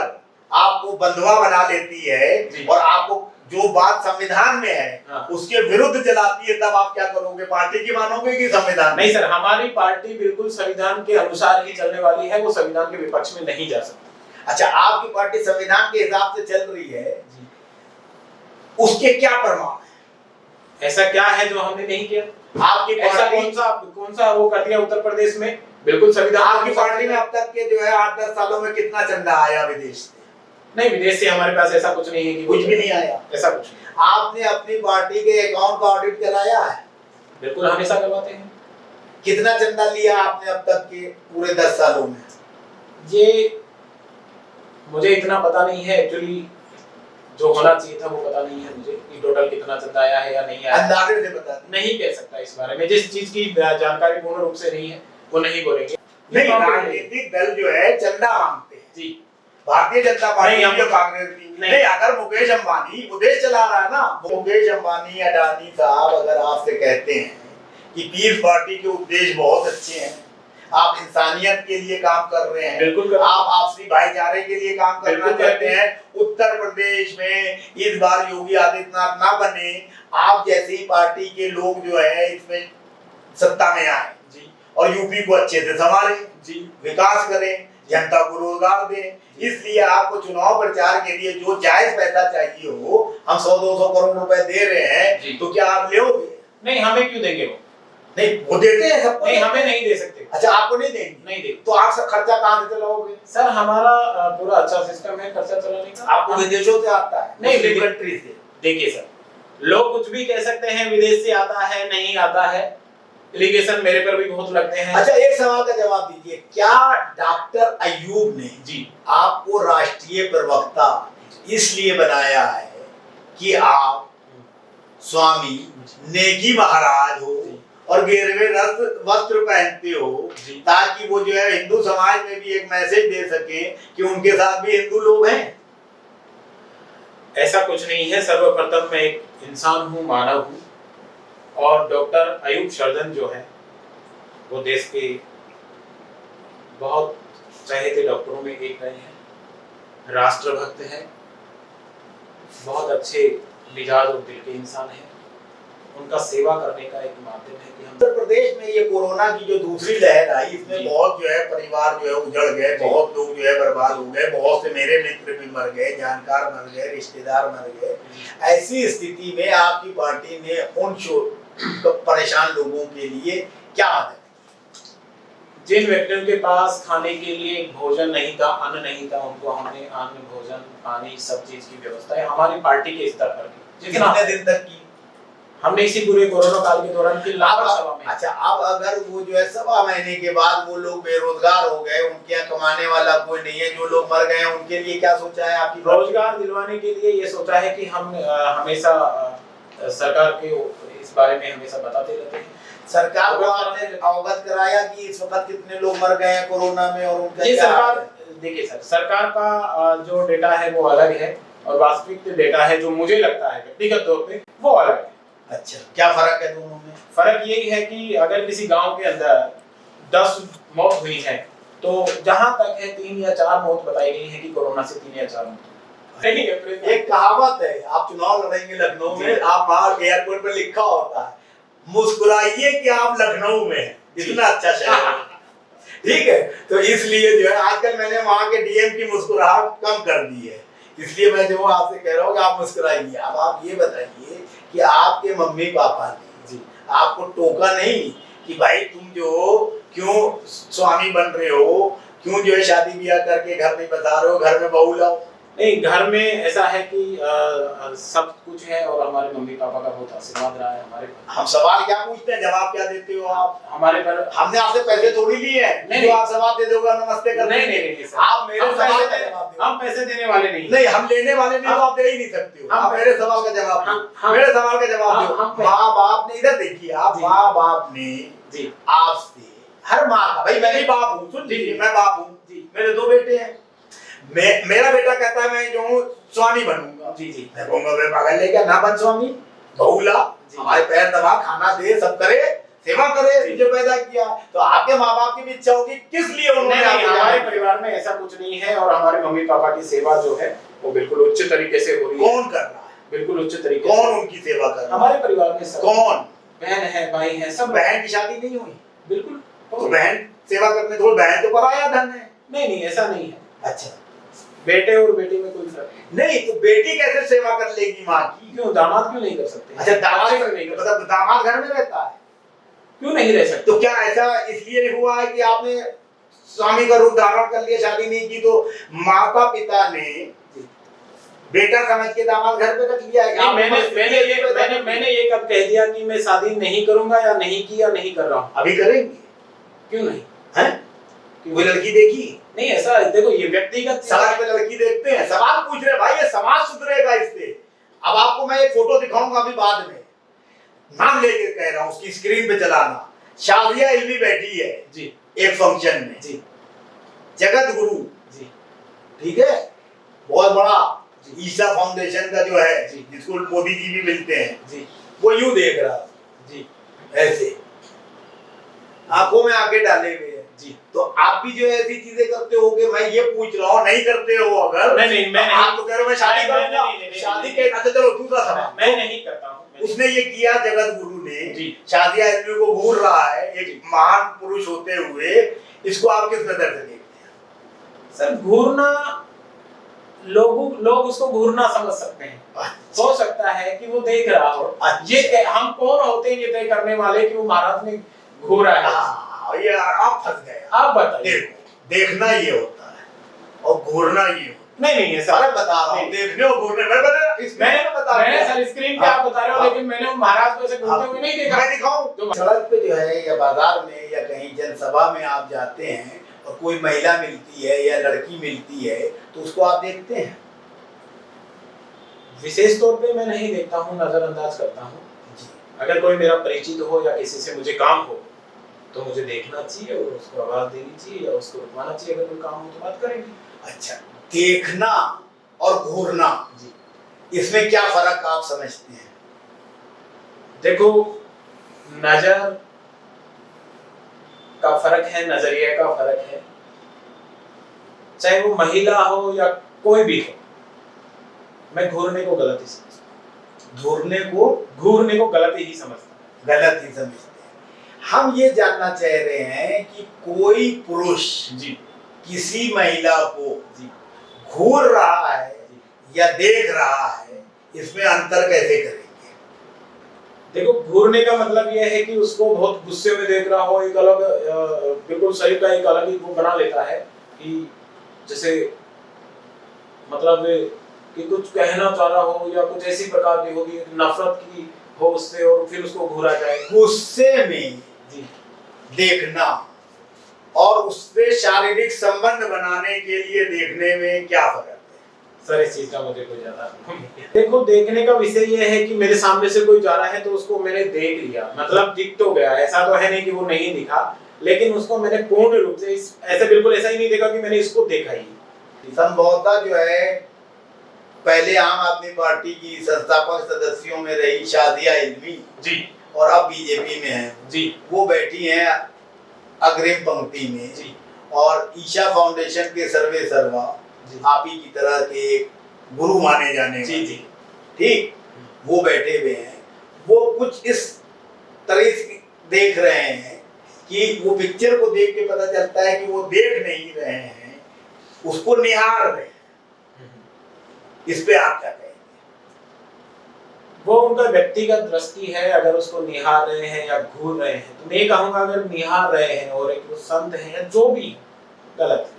आपको बंधुआ बना लेती है और आपको जो बात संविधान में है उसके विरुद्ध चलाती है, तब आप क्या करोगे? पार्टी की मानोगे कि संविधान? नहीं सर, हमारी पार्टी बिल्कुल संविधान के अनुसार ही चलने वाली है, वो संविधान के विपक्ष में नहीं जा सकती। अच्छा आपकी पार्टी संविधान के हिसाब से चल रही है, उसके क्या प्रमाण है? ऐसा क्या है जो हमने नहीं किया? आपकी ऐसा कौन सा वो कर दिया उत्तर प्रदेश में? बिल्कुल संविधान। आपकी पार्टी में अब तक के जो है 8-10 सालों में कितना चंदा आया विदेश से? नहीं, विदेश से हमारे पास ऐसा कुछ नहीं है कि कुछ भी नहीं आया, ऐसा कुछ नहीं। आपने अपनी पार्टी के अकाउंट का ऑडिट कराया है? बिल्कुल हमेशा करवाते हैं। कितना चंदा लिया आपने अब तक के पूरे 10 सालों में? ये मुझे इतना पता नहीं है एक्चुअली, जो होना चाहिए था वो पता नहीं है मुझे कि टोटल कितना चंदा आया है या नहीं आया। अंदाजे से बता दें। नहीं कह सकता इस बारे में, जिस चीज की जानकारी पूर्ण रूप से नहीं है वो नहीं बोलेंगे। नहीं, राजनीतिक दल जो है चंदा मांगते हैं जी, भारतीय जनता पार्टी नहीं, और कांग्रेस भी नहीं। अगर मुकेश अंबानी वो देश चला रहा है ना, मुकेश अंबानी अडानी साहब अगर आपसे कहते हैं कि पीस पार्टी के उद्देश्य बहुत अच्छे हैं, आप इंसानियत के लिए काम कर रहे हैं, बिल्कुल आप आपसी भाईचारे के लिए काम करना बिल्कुल चाहते हैं, उत्तर प्रदेश में इस बार योगी आदित्यनाथ ना बने, आप जैसी पार्टी के लोग जो है इसमें सत्ता में आए जी, और यूपी को अच्छे से संभालें जी, विकास करें, जनता को रोजगार दें, इसलिए आपको चुनाव प्रचार के लिए जो जायज पैसा चाहिए हो, हम 100-200 करोड़ रुपए दे रहे हैं, तो क्या आप लोगे? नहीं, हमें क्यों देंगे वो? नहीं, वो देते हैं सबको। नहीं, हमें नहीं दे सकते। अच्छा, आपको नहीं देंगे? नहीं देंगे। तो आप सब खर्चा कहाँ से चलाओगे? सर हमारा पूरा अच्छा सिस्टम है खर्चा चलाने का। आपको विदेशों से आता है? नहीं, मुस्लिम कंट्री से। देखिए सर, लोग कुछ भी कह सकते हैं, विदेश से आता है नहीं आता है, एलिगेशन मेरे पर भी बहुत लगते हैं। अच्छा, एक सवाल का जवाब दीजिए, क्या डॉक्टर अयूब ने जी आपको राष्ट्रीय प्रवक्ता इसलिए बनाया है कि आप स्वामी नेगी महाराज हो और गेरवे वस्त्र पहनते हो, ताकि वो जो है हिंदू समाज में भी एक मैसेज दे सके कि उनके साथ भी हिंदू लोग हैं? ऐसा कुछ नहीं है। सर्वप्रथम मैं एक इंसान हूँ, मानव हूँ, और डॉक्टर अयूब सर्जन जो है वो देश के बहुत चहेते डॉक्टरों में एक रहे हैं, राष्ट्रभक्त हैं, बहुत अच्छे मिजाज और दिल के इंसान हैं। उनका सेवा करने का एक माध्यम है कि हम उत्तर प्रदेश में ये कोरोना की जो दूसरी लहर आई, इसमें बहुत जो है परिवार जो है उजड़ गए, बहुत लोग जो है बर्बाद हो गए, बहुत से मेरे मित्र भी मर गए, जानकार मर गए, रिश्तेदार मर गए। ऐसी स्थिति में आपकी पार्टी ने उन परेशान लोगों के लिए क्या मदद? जिन व्यक्तियों के पास खाने के लिए भोजन नहीं था, अन्न नहीं था, उनको हमने अन्न, भोजन, पानी, सब चीज की व्यवस्था है हमारी पार्टी के स्तर पर की। कितने दिन तक की? हमने इसी पूरे कोरोना काल के दौरान की सभा में। अच्छा, अब अगर वो जो है 1.25 महीने के बाद वो लोग बेरोजगार हो गए, उनके यहाँ कमाने वाला कोई नहीं है, जो लोग मर गए हैं, उनके लिए क्या सोचा है आपकी? रोजगार दिलवाने के लिए ये सोचा है कि हम हमेशा सरकार के इस बारे में हमेशा बताते रहते हैं। सरकार को आपने अवगत कराया कि इस वक्त कितने लोग मर गए हैं कोरोना में और उनका ये क्या? सरकार, देखिए सर, सरकार का जो डेटा है वो अलग है और वास्तविक डेटा है जो मुझे लगता है व्यक्तिगत तौर पे वो अलग है। अच्छा, क्या फर्क है दोनों में? फर्क यही है कि अगर किसी गांव के अंदर 10 मौत हुई है तो जहां तक है 3 या 4 मौत बताई गई है कि कोरोना से 3 या 4 मौत। एक कहावत है, आप चुनाव लड़ेंगे लखनऊ में, आप बाहर एयरपोर्ट पर लिखा होता है, मुस्कुराइए कि आप लखनऊ में हैं, इतना अच्छा शहर है। ठीक है, तो इसलिए जो है आजकल मैंने वहां के डीएम की मुस्कुराहट कम कर दी है, इसलिए मैं जो आपसे कह रहा हूँ कि आप मुस्कुराइए। अब आप ये बताइए कि आपके मम्मी पापा ने आपको टोका नहीं कि भाई तुम जो क्यों स्वामी बन रहे हो, क्यों जो है शादी ब्याह करके घर में बता रहे हो, घर में बहू लाओ? नहीं, घर में ऐसा है कि सब कुछ है और हमारे मम्मी पापा का बहुत आशीर्वाद रहा है हमारे पर। हम सवाल क्या पूछते हैं, जवाब क्या देते हो आप? हमारे पर हमने आपसे पैसे थोड़ी लिए हैं, नहीं, जो आप सवाल दे दोगे नमस्ते कर नहीं, देंगे। नहीं, सर। आप मेरे सवाल का जवाब दो। हम पैसे देने वाले नहीं। नहीं, हम लेने वाले नहीं, तो आप दे ही नहीं सकते हो। आप मेरे सवाल का जवाब दो, मेरे सवाल का जवाब दो। माँ बाप ने, इधर देखिए आप, माँ बाप ने जी आपसे, हर माँ का, भाई मैं भी बाप हूँ, सुन लीजिए, मैं बाप हूँ, मेरे 2 बेटे हैं, मेरा बेटा कहता है मैं जो हूँ स्वामी बनूंगा, जी जी, मैं कहूंगा वे पागल है क्या, ना बन स्वामी, बहुला हमारे पैर दबा, खाना दे, सब करे, सेवा करे, जो पैदा किया। तो आपके माँ बाप की भी इच्छा होगी, किस लिए उन्होंने? नहीं, हमारे परिवार में ऐसा कुछ नहीं है और हमारे मम्मी पापा की सेवा जो है वो बिल्कुल उच्च तरीके से हो रही है। कौन कर रहा है? बिल्कुल उच्च तरीके कौन से उनकी सेवा कर रहा है? हमारे परिवार में सब। कौन? बहन है, भाई है, सब। बहन की शादी नहीं हुई? बिल्कुल। तो बहन सेवा करने, तो बहन तो पराया धन है। नहीं, ऐसा नहीं है। अच्छा, बेटे और बेटी में कोई फर्क नहीं, तो बेटी कैसे सेवा कर लेगी माँ की? क्यों, दामाद क्यों नहीं कर सकते? अच्छा, दामाद नहीं कर सकते। मतलब दामाद घर में रहता है, क्यों नहीं रह सकते? तो क्या ऐसा इसलिए हुआ है कि आपने स्वामी का रूप धारण कर लिया, शादी नहीं की, तो माता पिता ने बेटा समझ के दामाद घर पे रख लिया है? मैंने ये कब कह दिया कि मैं शादी नहीं करूंगा या नहीं की या नहीं कर रहा हूँ? अभी करेंगे? क्यों नहीं? हैं? कोई लड़की देखी? नहीं ऐसा देखो, ये व्यक्तिगत सड़क पे लड़की देखते हैं, सवाल पूछ रहे हैं, भाई ये समाज सुधरेगा इससे। अब आपको मैं एक फोटो दिखाऊंगा अभी बाद में, नाम लेके कह रहा हूँ, उसकी स्क्रीन पे चलाना। शादिया इल्मी बैठी है जी एक फंक्शन में जी जगत गुरु जी ठीक है, बहुत बड़ा ईसा फाउंडेशन का जो है जी। जिसको मोदी जी भी मिलते हैं, जी वो यूं देख रहा जी ऐसे आंखों में आंखें डाले हुए हैं। जी। तो आप भी जो है ऐसी चीजें करते होगे, मैं ये पूछ रहा हूँ, नहीं करते हो अगर? नहीं, मैं तो नहीं। आप तो कह रहे हो मैं शादी करूंगा, शादी के अच्छा चलो दूसरा सवाल, मैं नहीं करता हूँ। उसने ये किया, जगत गुरु ने जी। शादिया आदमी को घूर रहा है एक महान पुरुष होते हुए, इसको आप किस नजर से देखते हैं? सर घूरना, लोग उसको घूरना समझ सकते हैं। हो सकता है कि वो देख रहा हो। अच्छा। ये हम कौन होते हैं ये तय करने वाले कि वो महाराज ने घूरा है? ये आप फंस गए। आप बताइए। देखो, देखना ये होता है और घूरना ये होता है। नहीं है सर, अरे बता रहा हूँ, देखने और घूरने मैं बता रहा हूँ। सर स्क्रीन पे आप बता रहे हो, लेकिन मैंने महाराज को ऐसे घूरते हुए नहीं देखा। मैं दिखाऊं? सड़क पे जो है या बाजार में या कहीं जनसभा में आप जाते हैं और कोई महिला मिलती है या लड़की मिलती है तो उसको आप देखते हैं? विशेष तौर पे मैं नहीं देखता हूँ, नजरअंदाज करता हूँ। अगर कोई मेरा परिचित हो या किसी से मुझे काम हो तो मुझे देखना चाहिए और उसको आवाज देनी चाहिए या उसको रुकवाना चाहिए। अगर कोई काम हो तो बात करेंगे। अच्छा, देखना और घूरना जी, इसमें क्या फर्क आप समझते हैं? देखो नजर का फर्क है, नजरिए का फर्क है। चाहे वो महिला हो या कोई भी हो, मैं घूरने को गलत ही समझता घूरने को गलत ही समझता हूं। गलत ही समझते हैं। हम ये जानना चाह रहे हैं कि कोई पुरुष जी किसी महिला को जी घूर रहा है या देख रहा है, इसमें अंतर कैसे करेंगे? देखो घूरने का मतलब यह है कि उसको बहुत गुस्से में देख रहा हो, एक अलग बिल्कुल शरीर का एक अलग ही वो बना लेता है कि जैसे मतलब कि कुछ कहना चाह रहा हो या कुछ ऐसी प्रकार की होगी, नफरत की हो उससे, और फिर उसको घूरा जाए। गुस्से में जी देखना और उससे शारीरिक संबंध बनाने के लिए देखने में क्या फर्क है? सर इस चीज का मुझे कोई ज्यादा देखो, देखने का विषय ये है कि मेरे सामने से कोई जा रहा है तो उसको मैंने देख लिया, मतलब दिख तो गया, ऐसा तो है नहीं कि वो नहीं दिखा, लेकिन उसको मैंने पूर्ण रूप से ऐसे बिल्कुल ऐसा ही नहीं देखा कि मैंने इसको देखा ही। संभवतः जो है पहले आम आदमी पार्टी की संस्थापक सदस्यों में रही शादिया इल्मी जी और अब बीजेपी में है जी, वो बैठी हैं अग्रिम पंक्ति में जी और ईशा फाउंडेशन के सर्वे सर्वा आप ही की तरह के गुरु माने जाने जी जी ठीक, वो बैठे हुए हैं। वो कुछ इस तरह से देख रहे हैं कि वो पिक्चर को देख के पता चलता है कि वो देख नहीं रहे हैं, उसको निहार रहे हैं। इस पे आप क्या कहेंगे? वो उनका व्यक्तिगत दृष्टि है, अगर उसको निहार रहे हैं या घूर रहे हैं तो मैं कहूंगा अगर निहार रहे हैं और एक संत है या जो भी, गलत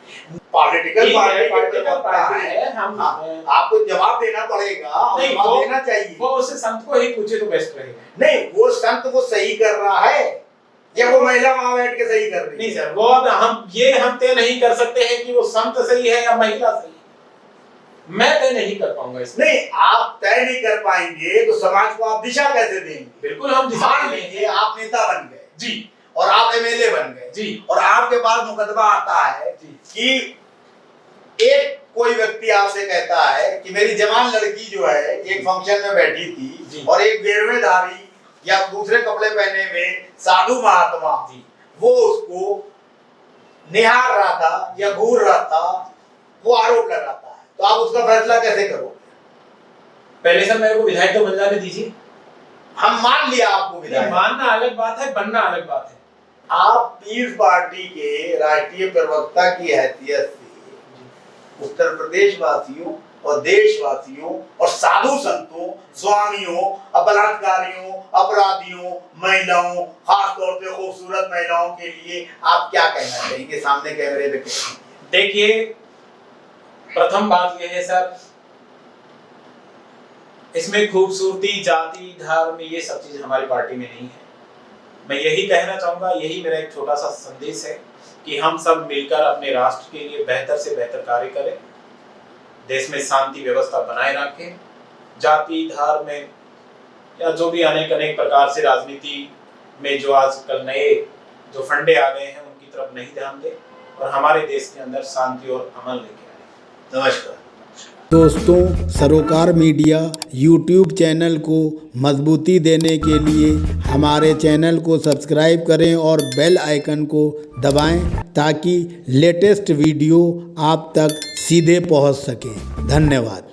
पॉलिटिकल पार्टी है। हम आपको जवाब देना पड़ेगा, नहीं, जवाब देना चाहिए। वो उससे संत को ही पूछे तो बेस्ट रहेगा। नहीं, वो संत वो सही कर रहा है या वो महिला वहां बैठ के सही कर रही है? नहीं सर, वो अब हम तय नहीं कर सकते हैं कि वो संत सही है या महिला सही है। मैं तय नहीं कर पाऊंगा इसमें। नहीं, आप तय नहीं कर पाएंगे तो समाज को आप दिशा कैसे देंगे? बिल्कुल हम दिशा मान लीजिए आप नेता बन गए जी और आप एमएलए बन गए जी, और आपके पास मुकदमा आता है कि एक कोई व्यक्ति आपसे कहता है कि मेरी जवान लड़की जो है एक फंक्शन में बैठी थी और एक गेरवेधारी या दूसरे कपड़े पहने हुए साधु महात्मा वो उसको निहार रहा था या घूर रहा था, वो आरोप लगाता है, तो आप उसका फैसला कैसे करोगे? पहले सर मेरे को विधायक तो बन जाने दीजिए। हम मान लिया आपको विधायक, मानना अलग बात है, बनना अलग बात है। आप पीस पार्टी के राष्ट्रीय प्रवक्ता की हैसियत से उत्तर प्रदेश वासियों और देशवासियों और साधु संतों, स्वामियों, बलात्कारियों, अपराधियों, महिलाओं, खास तौर से खूबसूरत महिलाओं के लिए आप क्या कहना चाहेंगे सामने कैमरे पे? देखिए, प्रथम बात यह है सर, इसमें खूबसूरती, जाति, धर्म, ये सब चीज हमारी पार्टी में नहीं है। मैं यही कहना चाहूंगा, यही मेरा एक छोटा सा संदेश है कि हम सब मिलकर अपने राष्ट्र के लिए बेहतर से बेहतर कार्य करें, देश में शांति व्यवस्था बनाए रखें, जाति धर्म में या जो भी अनेक अनेक प्रकार से राजनीति में जो आजकल नए जो फंडे आ गए हैं उनकी तरफ नहीं ध्यान दें और हमारे देश के अंदर शांति और अमन लेके आए। नमस्कार दोस्तों, सरोकार मीडिया यूट्यूब चैनल को मजबूती देने के लिए हमारे चैनल को सब्सक्राइब करें और बेल आइकन को दबाएं ताकि लेटेस्ट वीडियो आप तक सीधे पहुंच सके। धन्यवाद।